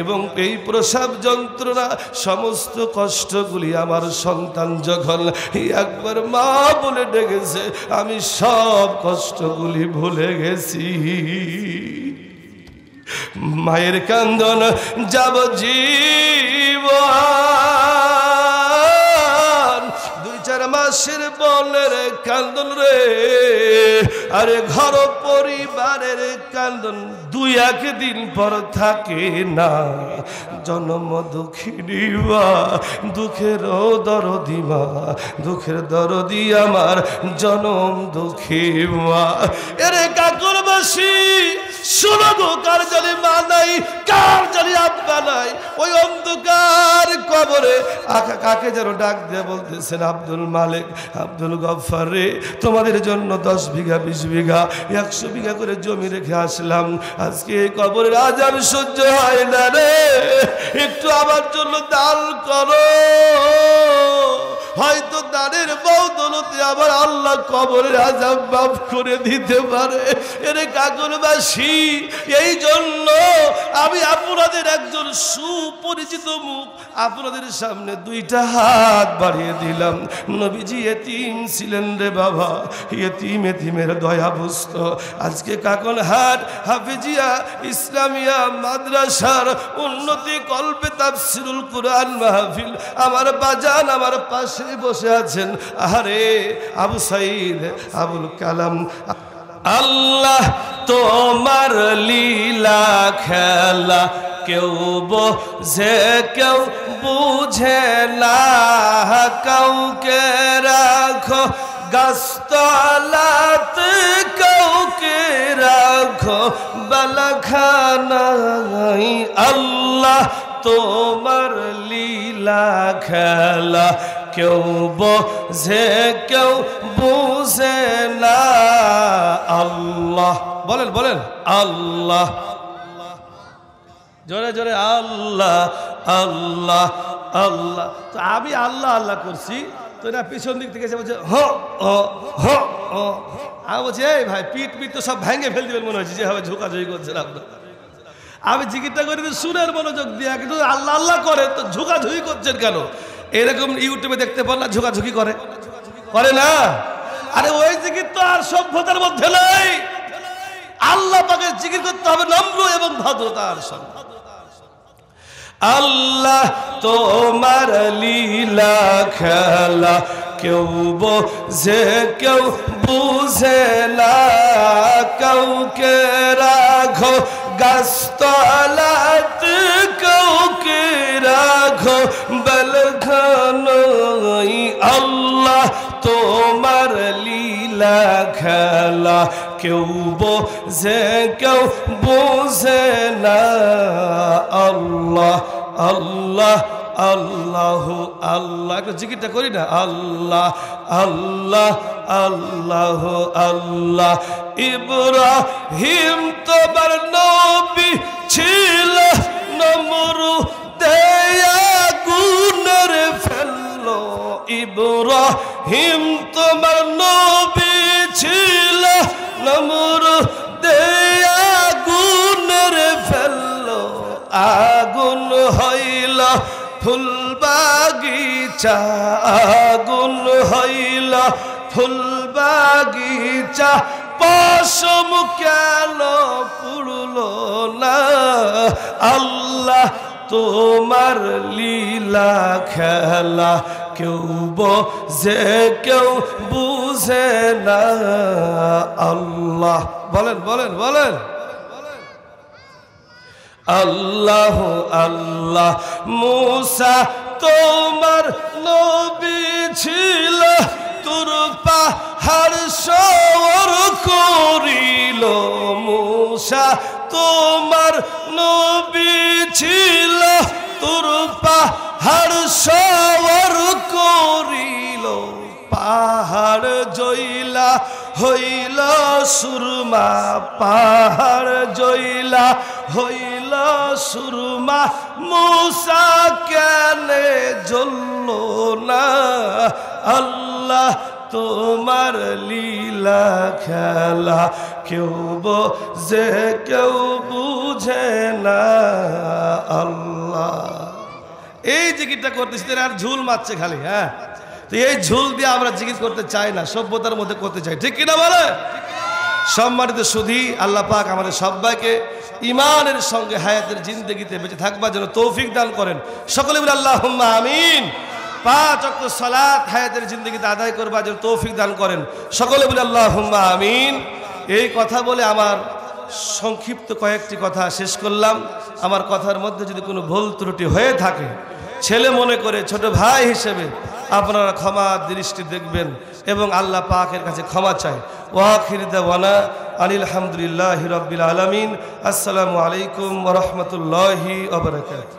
এবং এই প্রসাব যন্ত্রণা সমস্ত কষ্টগুলি আমার সন্তান যখন একবার মা বলে ডেকেছে আমি সব কষ্টগুলি ভুলে গেছি। মায়ের কান্দন যাবজ্জীবন 2-4 মাসের বনের কান্দন রে, আরে ঘর পরিবারের কান্দন দুই একদিন পর থাকে না। জন্ম দুঃখিনী মা, দুঃখের দরদি মা, দুঃখের দরদি আমার জনম দুঃখী মা। এরে কাকুরবাসী শোনো গো, কার জানি মা নাই, কার জানি আব্বা নাই, ওই অন্ধকার কবরে কাকে যেন ডাক দিয়ে বলতেছেন, আব্দুল মালিক, আব্দুল গফফার রে, তোমাদের জন্য 10 বিঘা 20 বিঘা 100 বিঘা করে জমি রেখে আসলাম, আজকে এই কবরের আযাব সহ্য হয় না রে, একটু আমার জন্য দান করো। হয়তো দানের বদৌলতে আবার আল্লাহ কবরের আযাব মাফ করে দিতে পারে। এরে কাকুরবাসী, এই জন্য আমি আপনাদের একজন সুপরিচিত মুখ আপনাদের সামনে 2টা হাত বাড়িয়ে দিলাম। নবীজি এতিম ছিলেন রে বাবা, এতিমের দয়া বুঝত। আজকে কাকনহাট হাফেজিয়া ইসলামিয়া মাদ্রাসার উন্নতি কল্পে তাফসিরুল কুরআন মাহফিল, আমার বাজান আমার পাশে বসে আছেন। আরে আবু সাইদ, আবুল কালাম, আল্লাহ তোমার লীলা খেলা কেউ বোঝে কেউ বুঝে না, কাউকে রাখো গাছতলাত, কাউকে রাখো বালাখানায়। আল্লাহ তোমার লীলা খেলা কেউ বোঝে কেউ বুঝে না। আল্লাহ বলেন বলেন, আল্লাহ জোরে জোরে, আল্লাহ আল্লাহ আল্লাহ। তো আমি আল্লাহ আল্লাহ করছি, তো এরা পিছন দিক থেকে এসে বলছে আমি বলছি, এই ভাই পিঠ তো সব ভেঙে ফেল দিবেন মনে হচ্ছে, যেভাবে ঝোঁকাঝুঁকি করছেন আপনার। আমি জিকিরটা করি সুরের মনোযোগ দিয়ে, কিন্তু আল্লাহ আল্লাহ করে তো ঝোঁকাঝুঁকি করছেন কেন? এরকম ইউটিউবে দেখতে পান না ঝোঁকাঝুঁকি করে না? আরে ওই জিকির তো আর সভ্যতার মধ্যে নাই। আল্লাহ পাকের জিকির করতে হবে নম্র এবং ভদ্রতার সঙ্গে। আল্লাহ তোমার লীলা খেলা কেউ বোঝে কেউ বুঝে না, কাউকে রাখো গাছতলাত, কাউকে রাখো বালখানায়। আল্লাহ তোমার লীলা খেলা কেউ বোঝে কেউ বুঝে না। আল্লাহ আল্লাহ আল্লাহ আল্লাহ, একটা জিকিরটা করি না, আল্লাহ আল্লাহ আল্লাহ আল্লাহ। ইব্রাহিম তোমার নবী ছিল, নমরুদে আগুনের ফেললো। ইব্রাহিম তোমার নবী ছিল, নমরুদে আগুনের ফেললো। আগুন হইল ফুল বাগিচা, আগুন হইল ফুল বাগিচা, পশম কেন পুড়লো না? আল্লাহ তোমার লীলা খেলা কেউ বোঝে কেউ বুঝে না। আল্লাহ বলেন বলেন বলেন, আল্লাহ আল্লাহ। মুসা তোমার নবী ছিল, তোর পাহাড় সওয়ার করিল। মুসা তোমার নবী ছিল, তোর পাহাড় সওয়ার করিল। পাহাড় জইলা হইল সুরমা, পাহাড় জইলা হইল সুরমা। মুসা কেনে জ্বলল না? আল্লাহ তোমার লীলা খেলা কেউ বোঝে কেউ বুঝে না। আল্লাহ এই জিকিরটা করতেছি, আর ঝুল মারছে খালি। হ্যাঁ, তো এই ঝুল দিয়ে আমরা জিকির করতে চাই না, সভ্যতার মধ্যে করতে চাই, ঠিক কিনা বলে? সম্মানিত সুধী, আল্লাহ পাক আমাদের সবাইকে ইমানের সঙ্গে হায়াতের জিন্দেগিতে বেঁচে থাকবার জন্য তৌফিক দান করেন। সকলে বলে আল্লাহুম্মা আমিন। 5 ওয়াক্ত সালাত হায়াতের জিন্দগিতে আদায় করবার জন্য তৌফিক দান করেন। সকলে বলে আল্লাহুম্মা আমিন। এই কথা বলে আমার সংক্ষিপ্ত কয়েকটি কথা শেষ করলাম। আমার কথার মধ্যে যদি কোনো ভুল ত্রুটি হয়ে থাকে, ছেলে মনে করে, ছোট ভাই হিসেবে আপনারা ক্ষমা দৃষ্টি দেখবেন এবং আল্লাহ পাকের কাছে ক্ষমা চাই। ওয়া আখির দাওয়ানা আনিল হামদুলিল্লাহি রাব্বিল আলামিন। আসসালামু আলাইকুম ওয়া রাহমাতুল্লাহি ওয়া বারাকাতুহু।